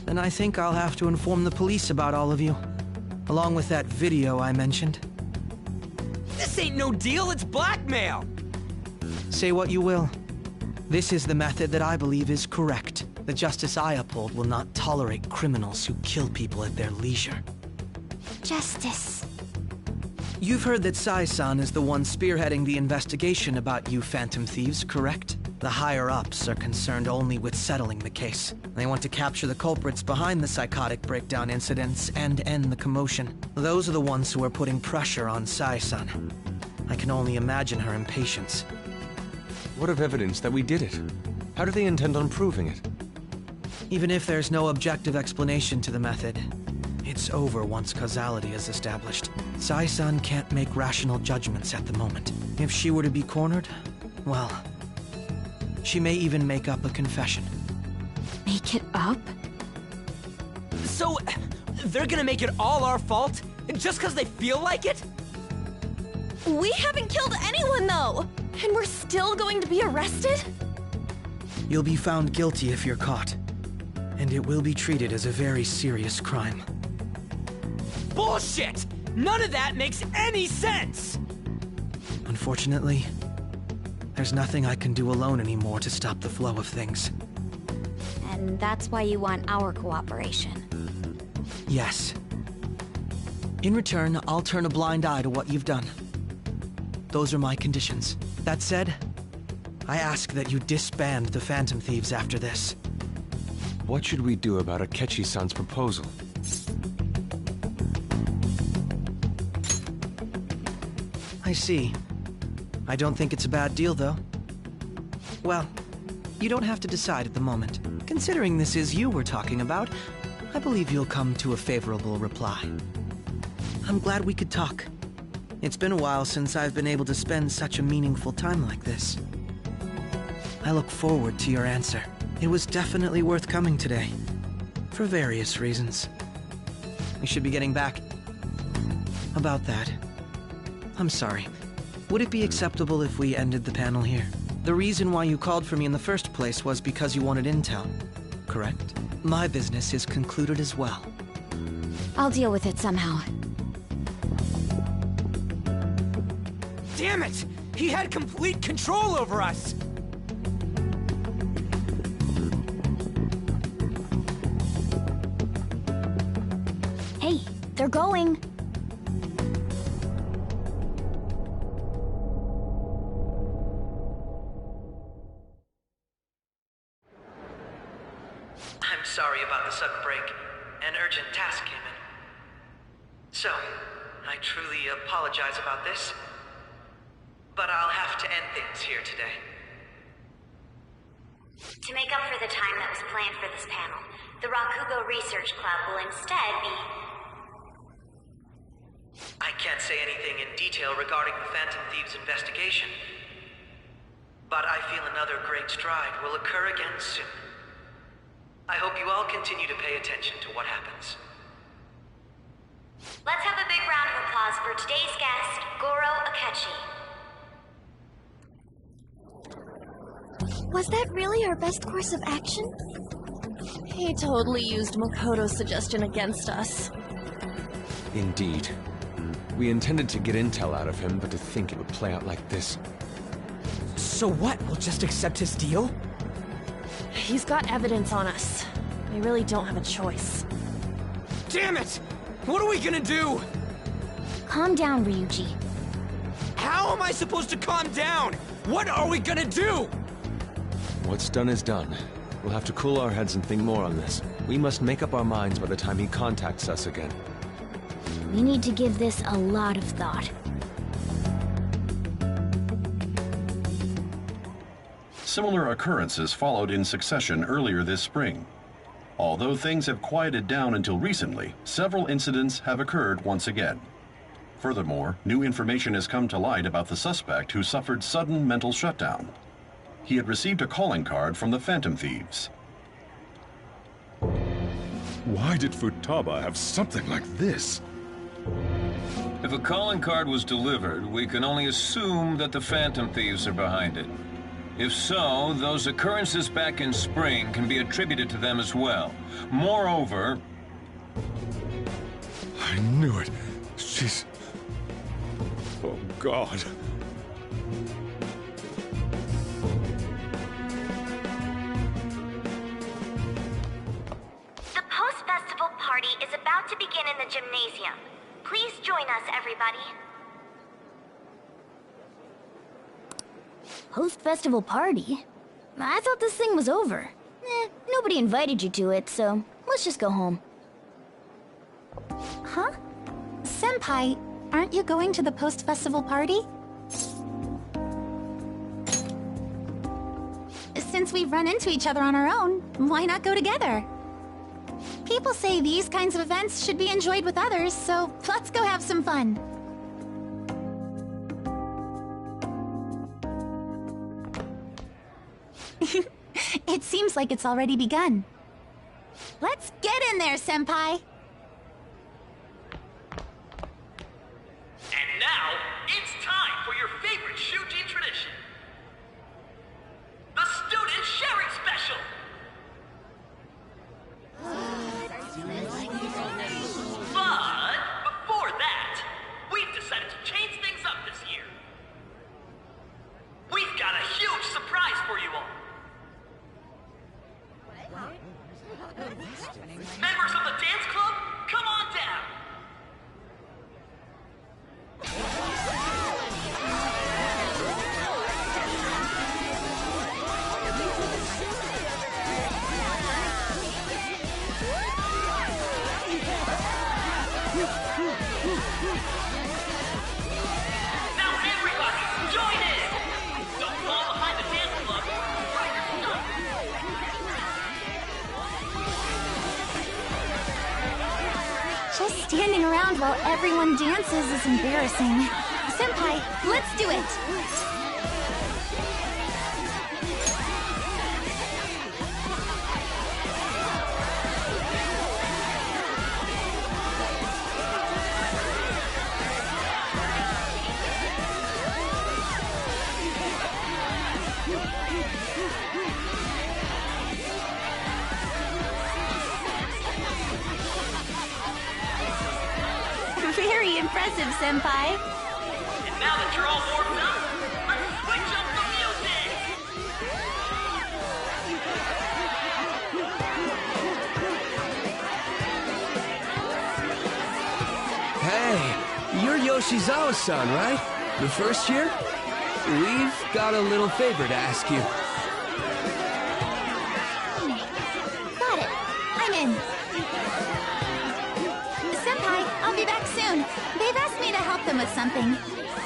Then I think I'll have to inform the police about all of you, along with that video I mentioned. This ain't no deal, it's blackmail! Say what you will. This is the method that I believe is correct. The justice I uphold will not tolerate criminals who kill people at their leisure. Justice. You've heard that Sai-san is the one spearheading the investigation about you Phantom Thieves, correct? The higher-ups are concerned only with settling the case. They want to capture the culprits behind the psychotic breakdown incidents and end the commotion. Those are the ones who are putting pressure on Sai-san. I can only imagine her impatience. What of evidence that we did it? How do they intend on proving it? Even if there's no objective explanation to the method, it's over once causality is established. Sai-san can't make rational judgments at the moment. If she were to be cornered, well, she may even make up a confession. Make it up? So, they're gonna make it all our fault? Just because they feel like it? We haven't killed anyone, though! And we're still going to be arrested? You'll be found guilty if you're caught. And it will be treated as a very serious crime. Bullshit! None of that makes any sense! Unfortunately, there's nothing I can do alone anymore to stop the flow of things. And that's why you want our cooperation. Yes. In return, I'll turn a blind eye to what you've done. Those are my conditions. That said, I ask that you disband the Phantom Thieves after this. What should we do about Akechi-san's proposal? I see. I don't think it's a bad deal, though. Well, you don't have to decide at the moment. Considering this is you we're talking about, I believe you'll come to a favorable reply. I'm glad we could talk. It's been a while since I've been able to spend such a meaningful time like this. I look forward to your answer. It was definitely worth coming today, for various reasons. We should be getting back. About that, I'm sorry. Would it be acceptable if we ended the panel here? The reason why you called for me in the first place was because you wanted intel, correct? My business is concluded as well. I'll deal with it somehow. Damn it! He had complete control over us! Hey, they're going. I'm sorry about the sudden break. An urgent task came in. So, I truly apologize about this. But I'll have to end things here today. To make up for the time that was planned for this panel, the Rakugo Research Club will instead be... I can't say anything in detail regarding the Phantom Thieves investigation. But I feel another great stride will occur again soon. I hope you all continue to pay attention to what happens. Let's have a big round of applause for today's guest, Goro Akechi. Was that really our best course of action? He totally used Makoto's suggestion against us. Indeed. We intended to get intel out of him, but to think it would play out like this. So what? We'll just accept his deal? He's got evidence on us. We really don't have a choice. Damn it! What are we gonna do? Calm down, Ryuji. How am I supposed to calm down? What are we gonna do? What's done is done. We'll have to cool our heads and think more on this. We must make up our minds by the time he contacts us again. We need to give this a lot of thought. Similar occurrences followed in succession earlier this spring. Although things have quieted down until recently, several incidents have occurred once again. Furthermore, new information has come to light about the suspect who suffered sudden mental shutdown. He had received a calling card from the Phantom Thieves. Why did Futaba have something like this? If a calling card was delivered, we can only assume that the Phantom Thieves are behind it. If so, those occurrences back in spring can be attributed to them as well. Moreover... I knew it. She's... Oh, God. The post-festival party is about to begin in the gymnasium. Please join us, everybody. Post-festival party? I thought this thing was over. Nobody invited you to it, so let's just go home. Huh? Senpai, aren't you going to the post-festival party? Since we've run into each other on our own, why not go together? People say these kinds of events should be enjoyed with others, so let's go have some fun. It seems like it's already begun. Let's get in there, Senpai! And now, it's time for your favorite Shuji tradition. The Student Sharing Special! But, before that, we've decided to change things up this year. We've got a huge surprise for you all. Members of the dance club, come on down! Now everybody, join in! Don't fall behind the dance club. Right your stuff. Just standing around while everyone dances is embarrassing. Senpai, let's do it! Very impressive, Senpai. And now that you're all warmed up, let's switch up the music! Hey, you're Yoshizawa-san, right? The first year? We've got a little favor to ask you. Got it. I'm in. Senpai, I'll be back soon. They've asked me to help them with something.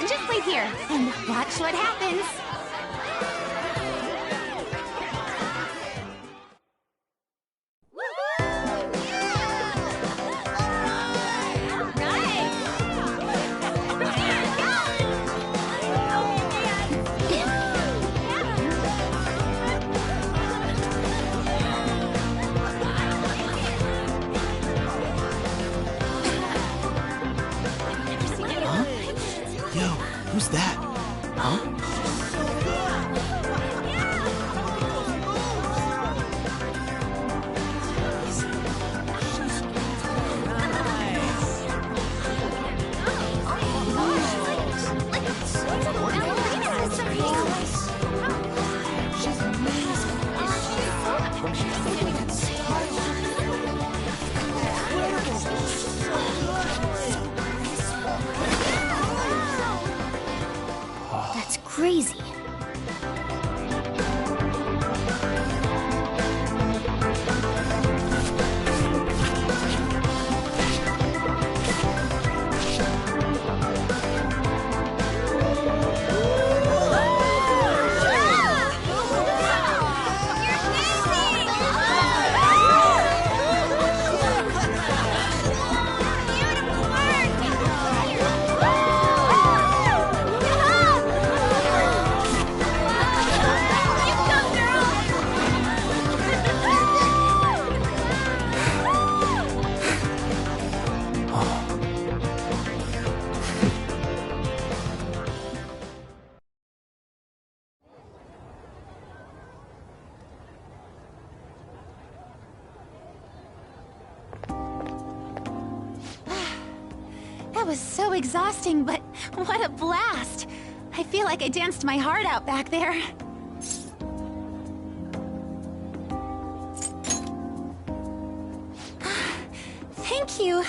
Just wait here and watch what happens. Who's that? Huh? That was so exhausting, but what a blast! I feel like I danced my heart out back there. Thank you.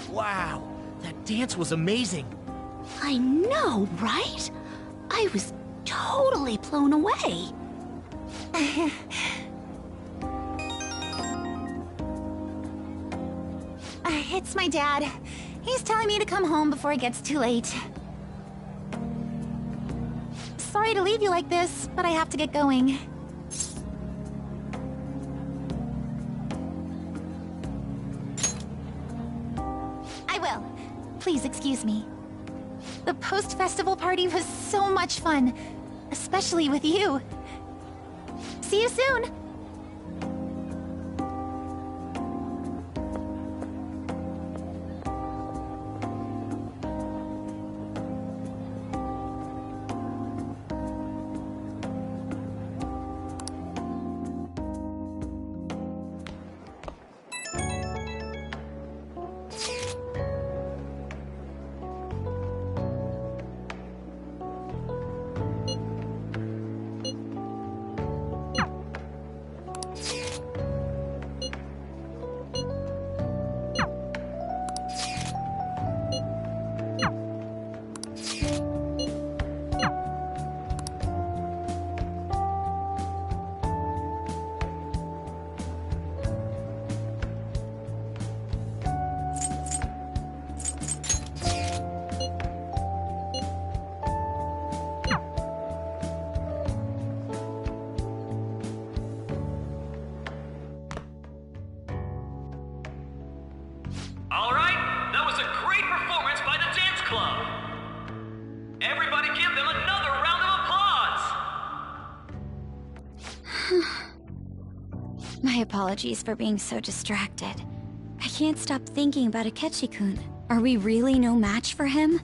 Wow, that dance was amazing. I know, right? I was totally blown away. It's my dad. He's telling me to come home before it gets too late. Sorry to leave you like this, but I have to get going. I will. Please excuse me. The post-festival party was so much fun, especially with you. See you soon! All right, that was a great performance by the dance club. Everybody give them another round of applause. My apologies for being so distracted. I can't stop thinking about Akechi-kun. Are we really no match for him?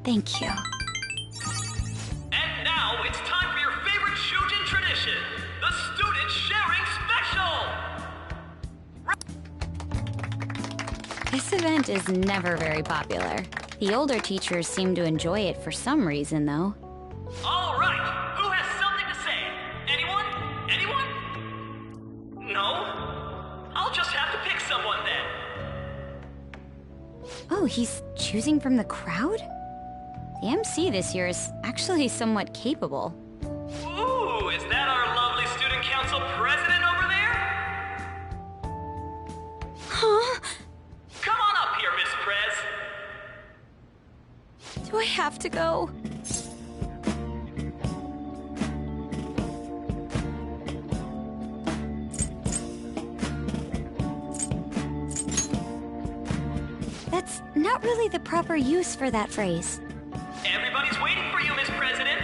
Thank you. And now it's time for your favorite Shujin tradition, the Student Sharing Special! This event is never very popular. The older teachers seem to enjoy it for some reason, though. All right, who has something to say? Anyone? Anyone? No? I'll just have to pick someone then. Oh, he's choosing from the crowd? The MC this year is actually somewhat capable. Ooh, is that our lovely Student Council President over there? Huh? Come on up here, Miss Prez. Do I have to go? That's not really the proper use for that phrase. Everybody's waiting for you, Miss President.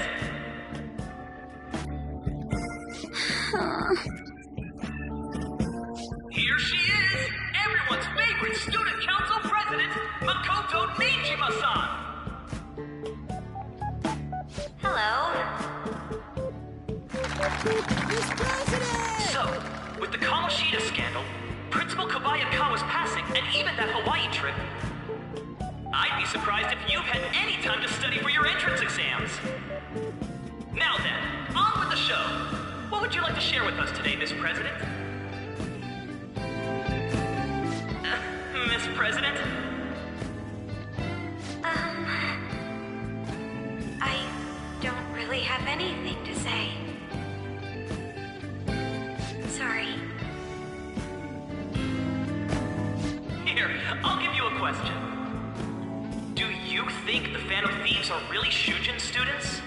Here she is, everyone's favorite Student Council President, Makoto Nijima-san. Hello. Miss President! So, with the Kamoshida scandal, Principal Kobayakawa's passing, and even that Hawaii trip, I'd be surprised if you've had any time to study for your entrance exams. Now then, on with the show. What would you like to share with us today, Miss President? Miss President? I don't really have anything to say. Sorry. Here, I'll give you a question. Do you think the Phantom Thieves are really Shujin students?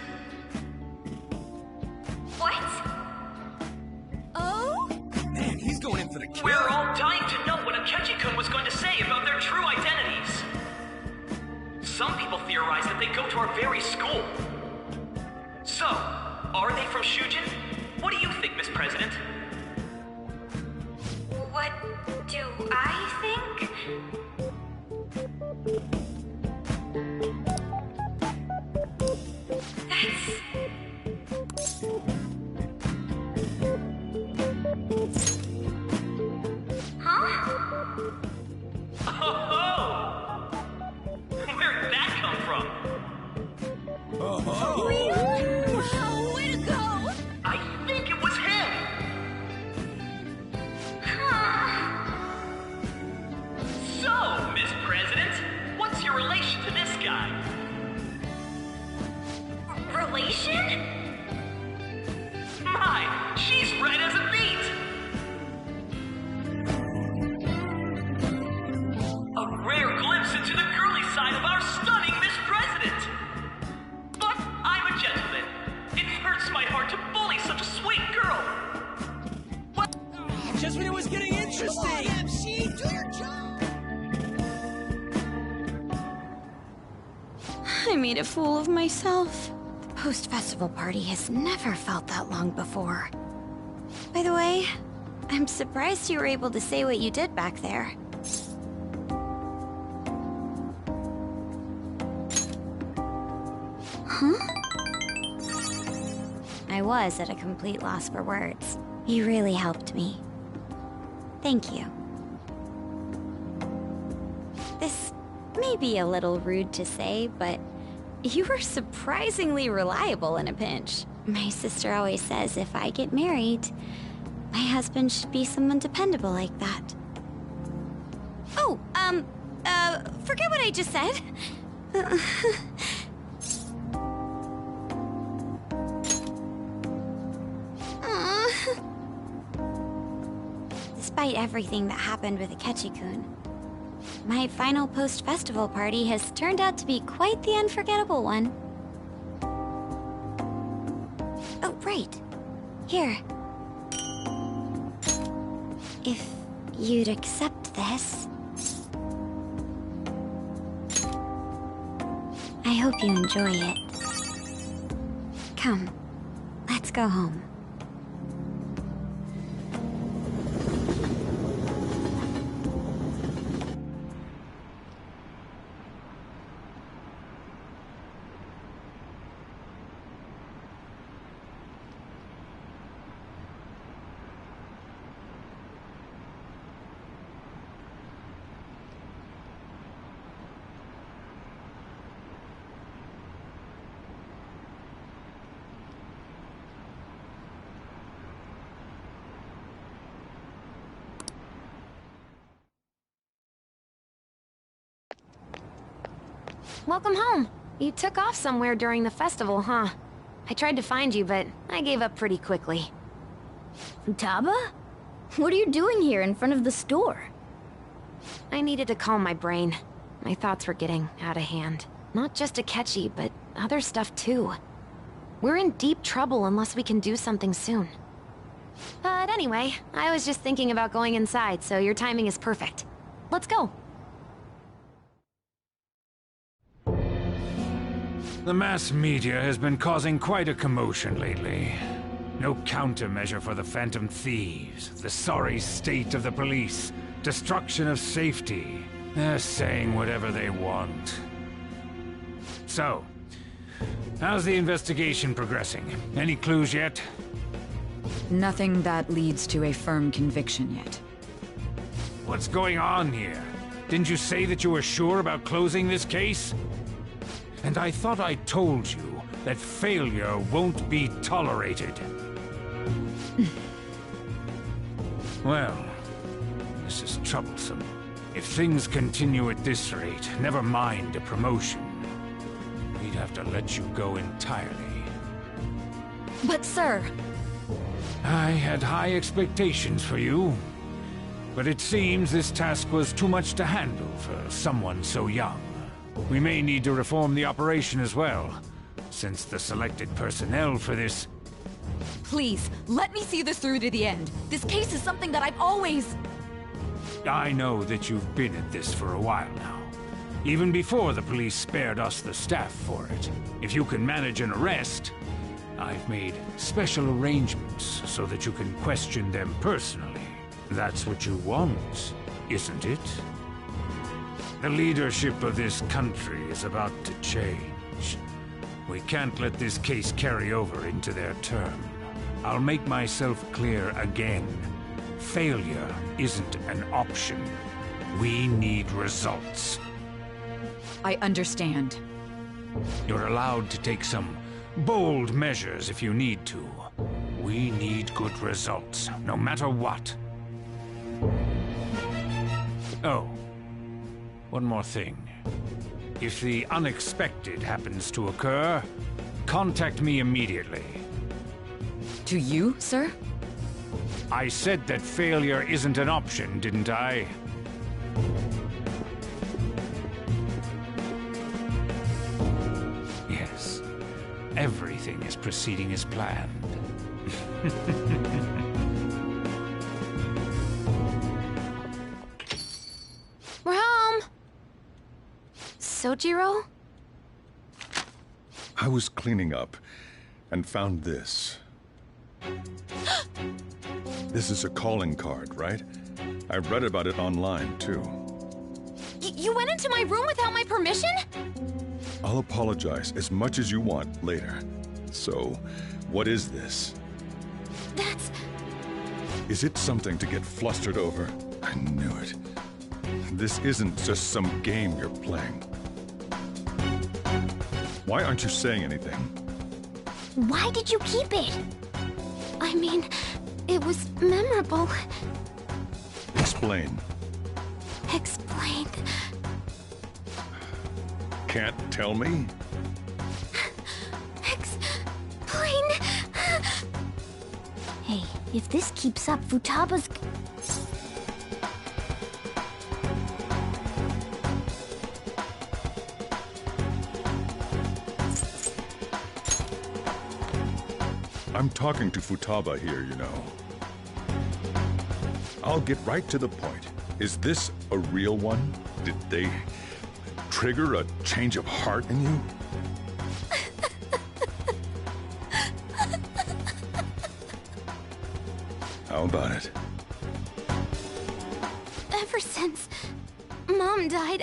What? Oh? Man, he's going in for the kill. We're all dying to know what Akechi-kun was going to say about their true identities. Some people theorize that they go to our very school. So, are they from Shujin? What do you think, Miss President? What do I think? interesting! MC, do your job! I made a fool of myself. The post-festival party has never felt that long before. By the way, I'm surprised you were able to say what you did back there. Huh? I was at a complete loss for words. You really helped me. Thank you. This may be a little rude to say, but you were surprisingly reliable in a pinch. My sister always says if I get married, my husband should be someone dependable like that. Oh, forget what I just said. Despite everything that happened with Akechi-kun, my final post-festival party has turned out to be quite the unforgettable one. Oh, right. Here. If you'd accept this... I hope you enjoy it. Come, let's go home. Welcome home. You took off somewhere during the festival, huh? I tried to find you, but I gave up pretty quickly. Futaba? What are you doing here in front of the store? I needed to calm my brain. My thoughts were getting out of hand. Not just Akechi, but other stuff too. We're in deep trouble unless we can do something soon. But anyway, I was just thinking about going inside, so your timing is perfect. Let's go. The mass media has been causing quite a commotion lately. No countermeasure for the Phantom Thieves, the sorry state of the police, destruction of safety. They're saying whatever they want. So, how's the investigation progressing? Any clues yet? Nothing that leads to a firm conviction yet. What's going on here? Didn't you say that you were sure about closing this case? And I thought I told you that failure won't be tolerated. Well, this is troublesome. If things continue at this rate, never mind a promotion. We'd have to let you go entirely. But sir... I had high expectations for you. But it seems this task was too much to handle for someone so young. We may need to reform the operation as well, since the selected personnel for this... Please, let me see this through to the end. This case is something that I've always... I know that you've been at this for a while now. Even before the police spared us the staff for it. If you can manage an arrest, I've made special arrangements so that you can question them personally. That's what you want, isn't it? The leadership of this country is about to change. We can't let this case carry over into their term. I'll make myself clear again. Failure isn't an option. We need results. I understand. You're allowed to take some bold measures if you need to. We need good results, no matter what. Oh. One more thing. If the unexpected happens to occur, contact me immediately. To you, sir? I said that failure isn't an option, didn't I? Yes. Everything is proceeding as planned. Sojiro? I was cleaning up and found this. This is a calling card, right? I read about it online, too. You went into my room without my permission? I'll apologize as much as you want later. So, what is this? That's... Is it something to get flustered over? I knew it. This isn't just some game you're playing. Why aren't you saying anything? Why did you keep it? I mean, it was memorable. Explain. Explain. Can't tell me? Explain. Hey, if this keeps up, Futaba's... I'm talking to Futaba here, you know. I'll get right to the point. Is this a real one? Did they trigger a change of heart in you? How about it? Ever since Mom died,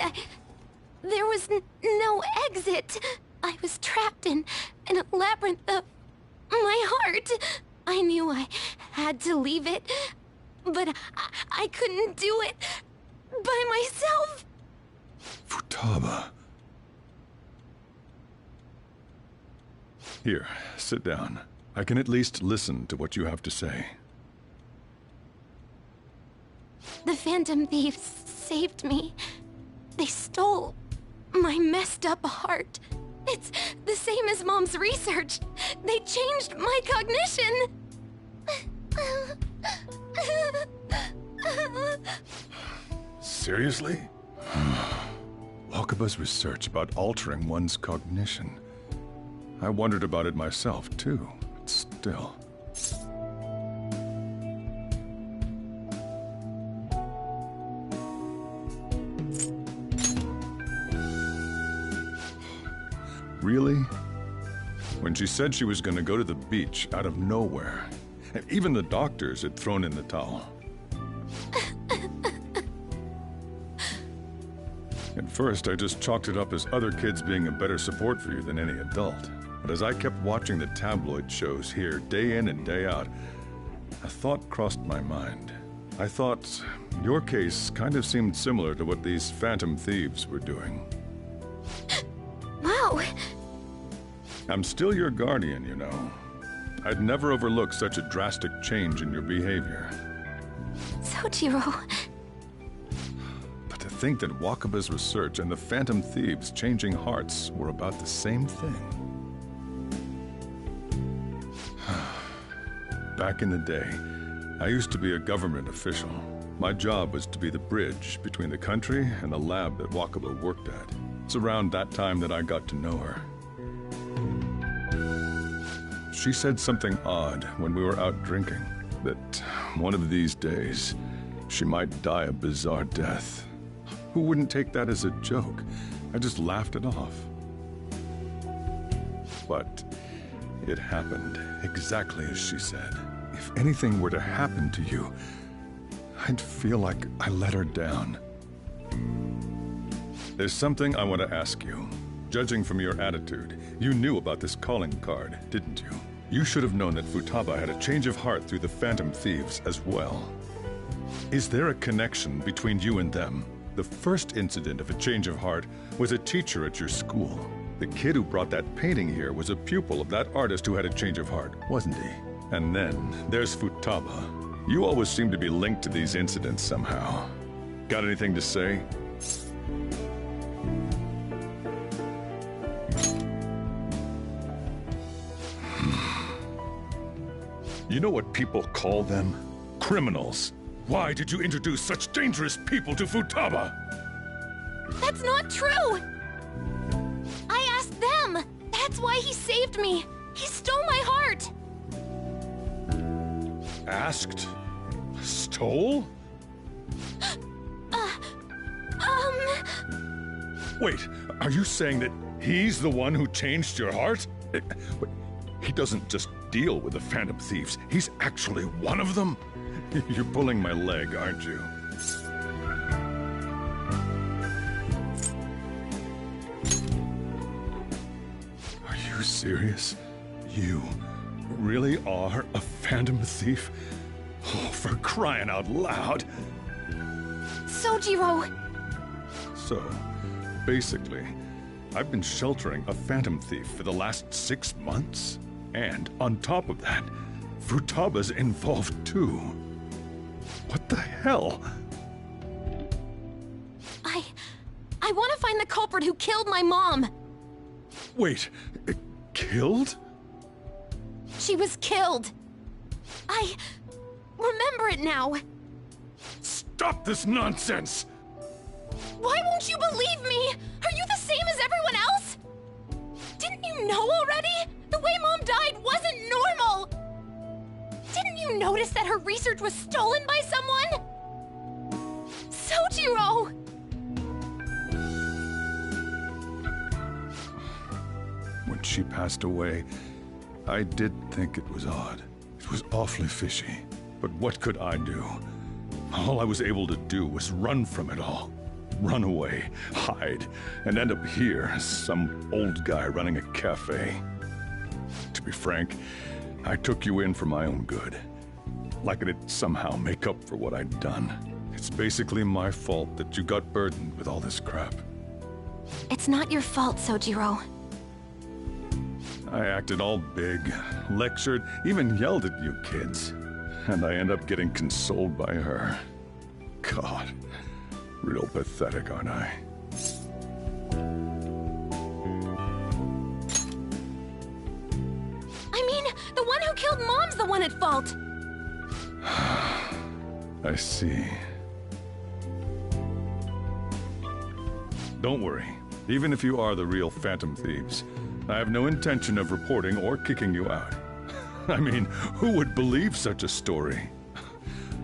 there was no exit. I was trapped in a labyrinth of my heart. I knew I had to leave it, but I couldn't do it by myself. Futaba. Here, sit down. I can at least listen to what you have to say. The Phantom Thieves saved me. They stole my messed up heart. It's the same as Mom's research. They changed my cognition. Seriously? Wakaba's research about altering one's cognition. I wondered about it myself, too, but still. Really? When she said she was going to go to the beach out of nowhere, even the doctors had thrown in the towel. At first, I just chalked it up as other kids being a better support for you than any adult. But as I kept watching the tabloid shows here day in and day out, a thought crossed my mind. I thought your case kind of seemed similar to what these Phantom Thieves were doing. Wow. I'm still your guardian, you know. I'd never overlook such a drastic change in your behavior. Sojiro. But to think that Wakaba's research and the Phantom Thieves changing hearts were about the same thing. Back in the day, I used to be a government official. My job was to be the bridge between the country and the lab that Wakaba worked at. It's around that time that I got to know her. She said something odd when we were out drinking, that one of these days, she might die a bizarre death. Who wouldn't take that as a joke? I just laughed it off. But it happened exactly as she said. If anything were to happen to you, I'd feel like I let her down. There's something I want to ask you. Judging from your attitude, you knew about this calling card, didn't you? You should have known that Futaba had a change of heart through the Phantom Thieves as well. Is there a connection between you and them? The first incident of a change of heart was a teacher at your school. The kid who brought that painting here was a pupil of that artist who had a change of heart, wasn't he? And then there's Futaba. You always seem to be linked to these incidents somehow. Got anything to say? You know what people call them? Criminals. Why did you introduce such dangerous people to Futaba? That's not true! I asked them! That's why he saved me! He stole my heart! Asked? Stole? Wait, are you saying that he's the one who changed your heart? He doesn't just deal with the Phantom Thieves. He's actually one of them? You're pulling my leg, aren't you? Are you serious? You really are a Phantom Thief? Oh, for crying out loud! Sojiro! So, basically, I've been sheltering a Phantom Thief for the last 6 months. And on top of that, Futaba's involved too. What the hell? I want to find the culprit who killed my mom! Wait, killed? She was killed! I remember it now! Stop this nonsense! Why won't you believe me? Are you the same as everyone else? Didn't you know already? The way Mom died wasn't normal! Didn't you notice that her research was stolen by someone? Sojiro! When she passed away, I did think it was odd. It was awfully fishy. But what could I do? All I was able to do was run from it all. Run away, hide, and end up here as some old guy running a cafe. To be frank, I took you in for my own good. Like it'd somehow make up for what I'd done. It's basically my fault that you got burdened with all this crap. It's not your fault, Sojiro. I acted all big, lectured, even yelled at you kids. And I end up getting consoled by her. God, real pathetic, aren't I? I mean, the one who killed Mom's the one at fault! I see. Don't worry. Even if you are the real Phantom Thieves, I have no intention of reporting or kicking you out. I mean, who would believe such a story?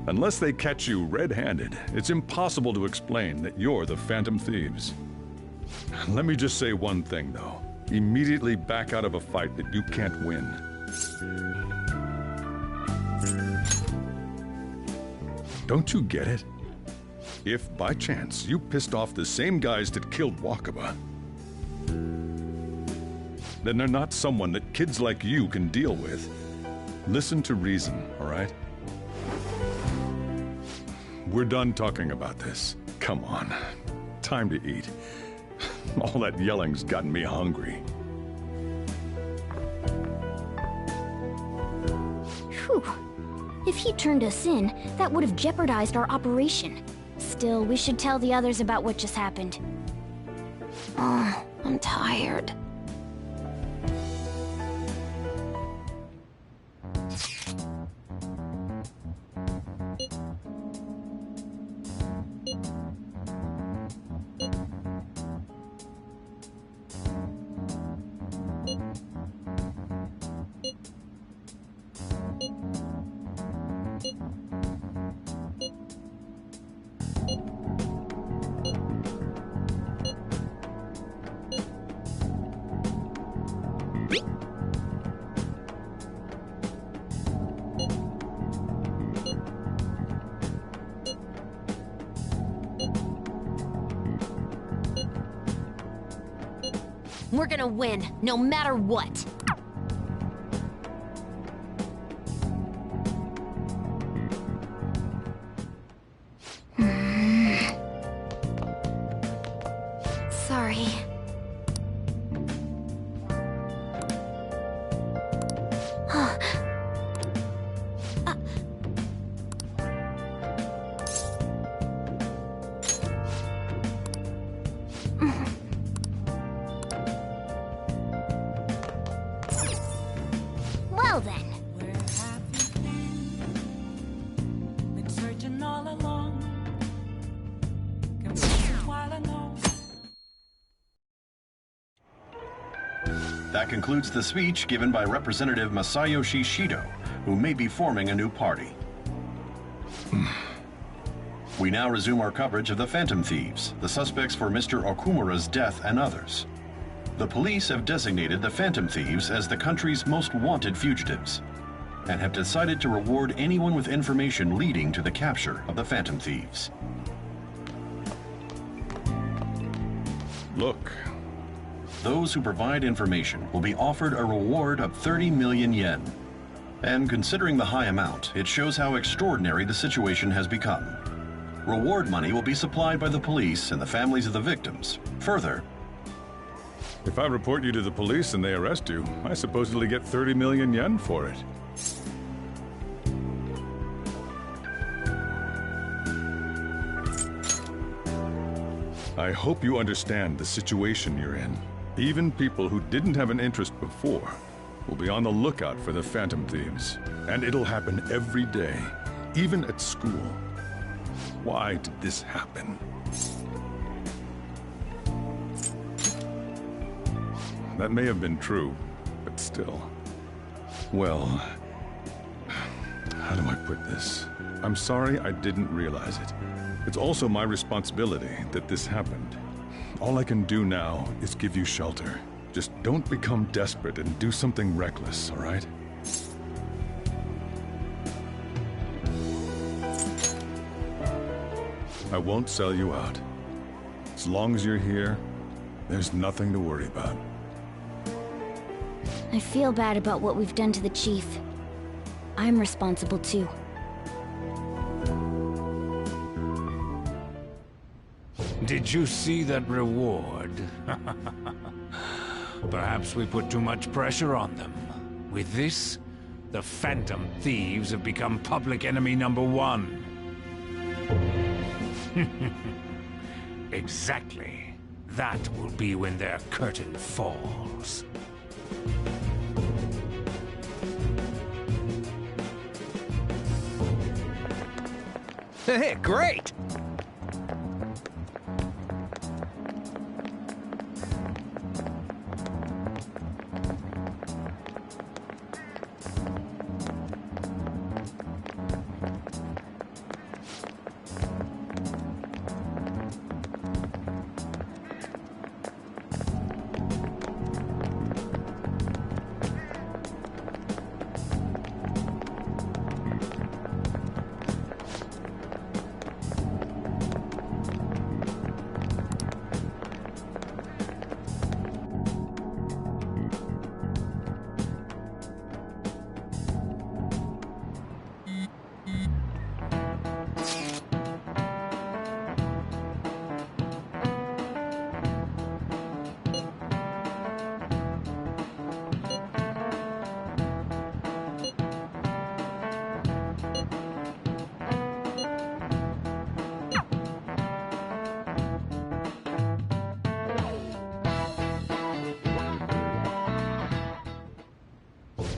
Unless they catch you red-handed, it's impossible to explain that you're the Phantom Thieves. Let me just say one thing, though. Immediately back out of a fight that you can't win. Don't you get it? If, by chance, you pissed off the same guys that killed Wakaba, then they're not someone that kids like you can deal with. Listen to reason, all right? We're done talking about this. Come on. Time to eat. All that yelling's gotten me hungry. Whew. If he turned us in, that would have jeopardized our operation. Still, we should tell the others about what just happened. Oh, I'm tired. We're gonna win, no matter what. Sorry. Well then. Been searching all along. While I know. That concludes the speech given by Representative Masayoshi Shido, who may be forming a new party. We now resume our coverage of the Phantom Thieves, the suspects for Mr. Okumura's death and others. The police have designated the Phantom Thieves as the country's most wanted fugitives, and have decided to reward anyone with information leading to the capture of the Phantom Thieves. Look. Those who provide information will be offered a reward of 30 million yen. And considering the high amount, it shows how extraordinary the situation has become. Reward money will be supplied by the police and the families of the victims. Further, If I report you to the police and they arrest you, I supposedly get 30 million yen for it. I hope you understand the situation you're in. Even people who didn't have an interest before will be on the lookout for the Phantom Thieves. And it'll happen every day, even at school. Why did this happen? That may have been true, but still. Well, how do I put this? I'm sorry I didn't realize it. It's also my responsibility that this happened. All I can do now is give you shelter. Just don't become desperate and do something reckless, all right? I won't sell you out. As long as you're here, there's nothing to worry about. I feel bad about what we've done to the chief. I'm responsible too. Did you see that reward? Perhaps we put too much pressure on them. With this, the Phantom Thieves have become public enemy #1. Exactly. That will be when their curtain falls. Hey, great!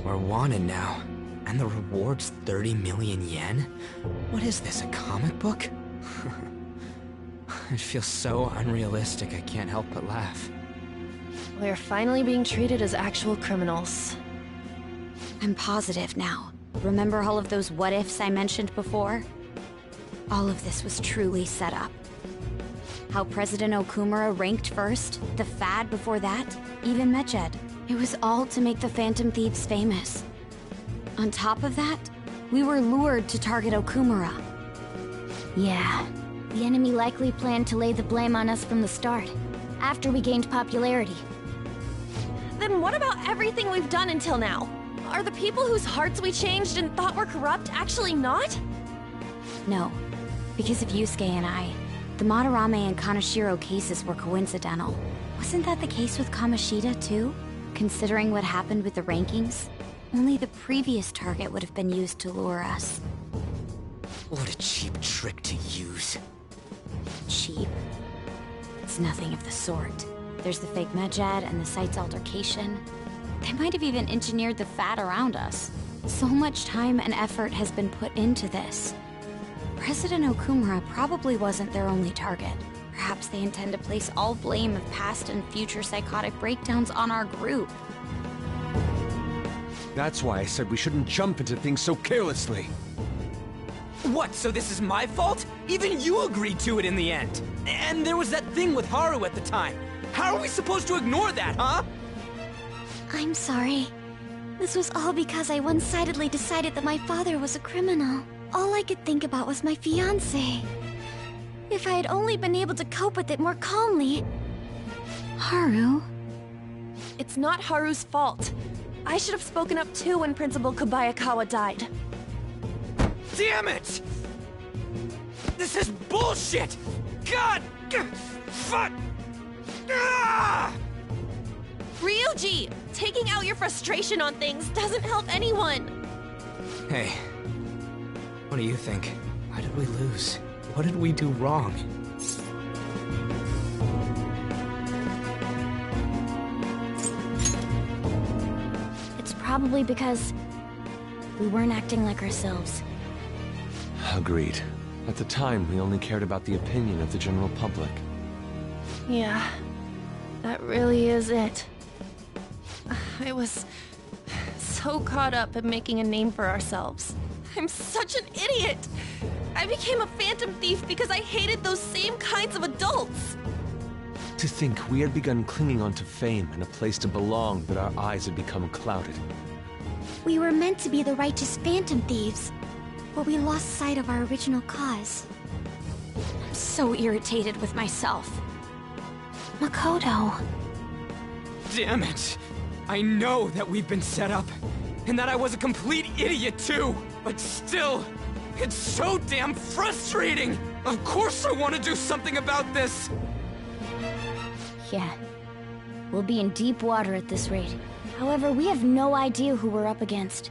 We're wanted now, and the reward's 30 million yen? What is this, a comic book? It feels so unrealistic I can't help but laugh. We're finally being treated as actual criminals. I'm positive now. Remember all of those what-ifs I mentioned before? All of this was truly set up. How President Okumura ranked first, the Fad before that, even Medjed. It was all to make the Phantom Thieves famous. On top of that, we were lured to target Okumura. Yeah, the enemy likely planned to lay the blame on us from the start, after we gained popularity. Then what about everything we've done until now? Are the people whose hearts we changed and thought were corrupt actually not? No, because of Yusuke and I, the Madarame and Kaneshiro cases were coincidental. Wasn't that the case with Kamoshida too? Considering what happened with the rankings, only the previous target would have been used to lure us. What a cheap trick to use. Cheap? It's nothing of the sort. There's the fake Medjed and the site's altercation. They might have even engineered the Fat around us. So much time and effort has been put into this. President Okumura probably wasn't their only target. Perhaps they intend to place all blame of past and future psychotic breakdowns on our group. That's why I said we shouldn't jump into things so carelessly. What, so this is my fault? Even you agreed to it in the end. And there was that thing with Haru at the time. How are we supposed to ignore that, huh? I'm sorry. This was all because I one-sidedly decided that my father was a criminal. All I could think about was my fiancé. If I had only been able to cope with it more calmly... Haru? It's not Haru's fault. I should have spoken up too when Principal Kobayakawa died. Damn it! This is bullshit! God! Fuck! Ah! Ryuji! Taking out your frustration on things doesn't help anyone! Hey, what do you think? Why did we lose? What did we do wrong? It's probably because we weren't acting like ourselves. Agreed. At the time, we only cared about the opinion of the general public. Yeah, that really is it. I was so caught up in making a name for ourselves. I'm such an idiot! I became a phantom thief because I hated those same kinds of adults! To think we had begun clinging onto fame and a place to belong, but our eyes had become clouded. We were meant to be the righteous phantom thieves, but we lost sight of our original cause. I'm so irritated with myself. Makoto. Damn it! I know that we've been set up, and that I was a complete idiot too, but still, it's so damn frustrating! Of course I want to do something about this! Yeah. We'll be in deep water at this rate. However, we have no idea who we're up against,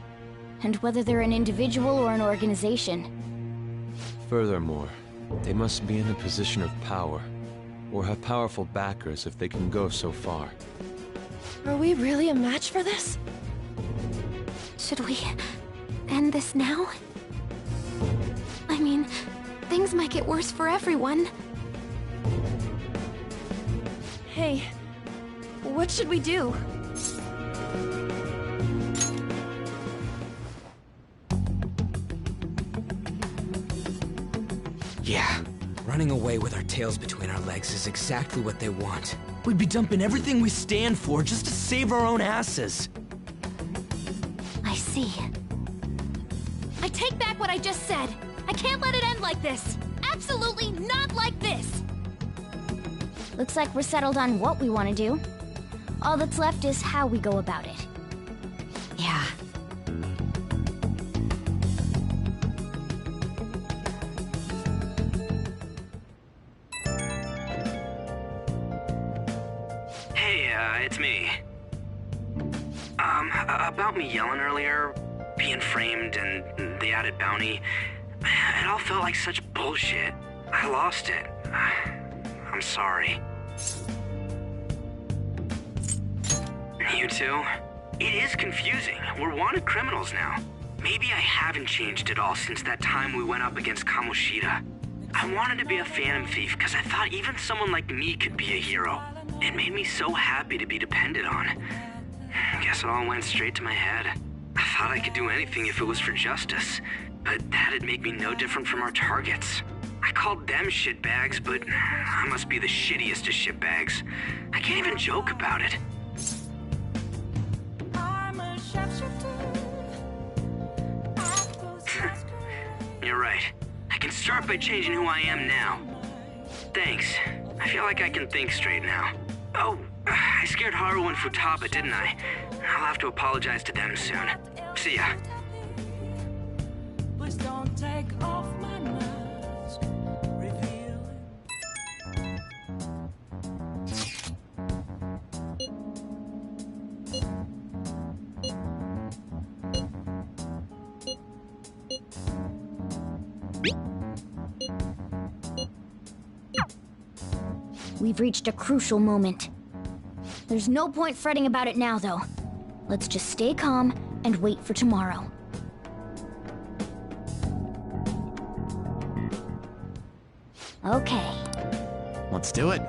and whether they're an individual or an organization. Furthermore, they must be in a position of power, or have powerful backers if they can go so far. Are we really a match for this? Should we end this now? I mean, things might get worse for everyone. Hey, what should we do? Yeah, running away with our tails between our legs is exactly what they want. We'd be dumping everything we stand for just to save our own asses. I see. I take back what I just said. I can't let it end like this. Absolutely not like this! Looks like we're settled on what we want to do. All that's left is how we go about it. Yeah. It's me. About me yelling earlier, being framed, and the added bounty, it all felt like such bullshit. I lost it. I'm sorry. You too? It is confusing. We're wanted criminals now. Maybe I haven't changed at all since that time we went up against Kamoshida. I wanted to be a phantom thief because I thought even someone like me could be a hero. It made me so happy to be depended on. Guess it all went straight to my head. I thought I could do anything if it was for justice, but that'd make me no different from our targets. I called them shitbags, but I must be the shittiest of shitbags. I can't even joke about it. You're right. I can start by changing who I am now. Thanks. I feel like I can think straight now. Oh, I scared Haru and Futaba, didn't I? I'll have to apologize to them soon. See ya. Please don't take off my mask. Reveal We've reached a crucial moment. There's no point fretting about it now, though. Let's just stay calm and wait for tomorrow. Okay. Let's do it.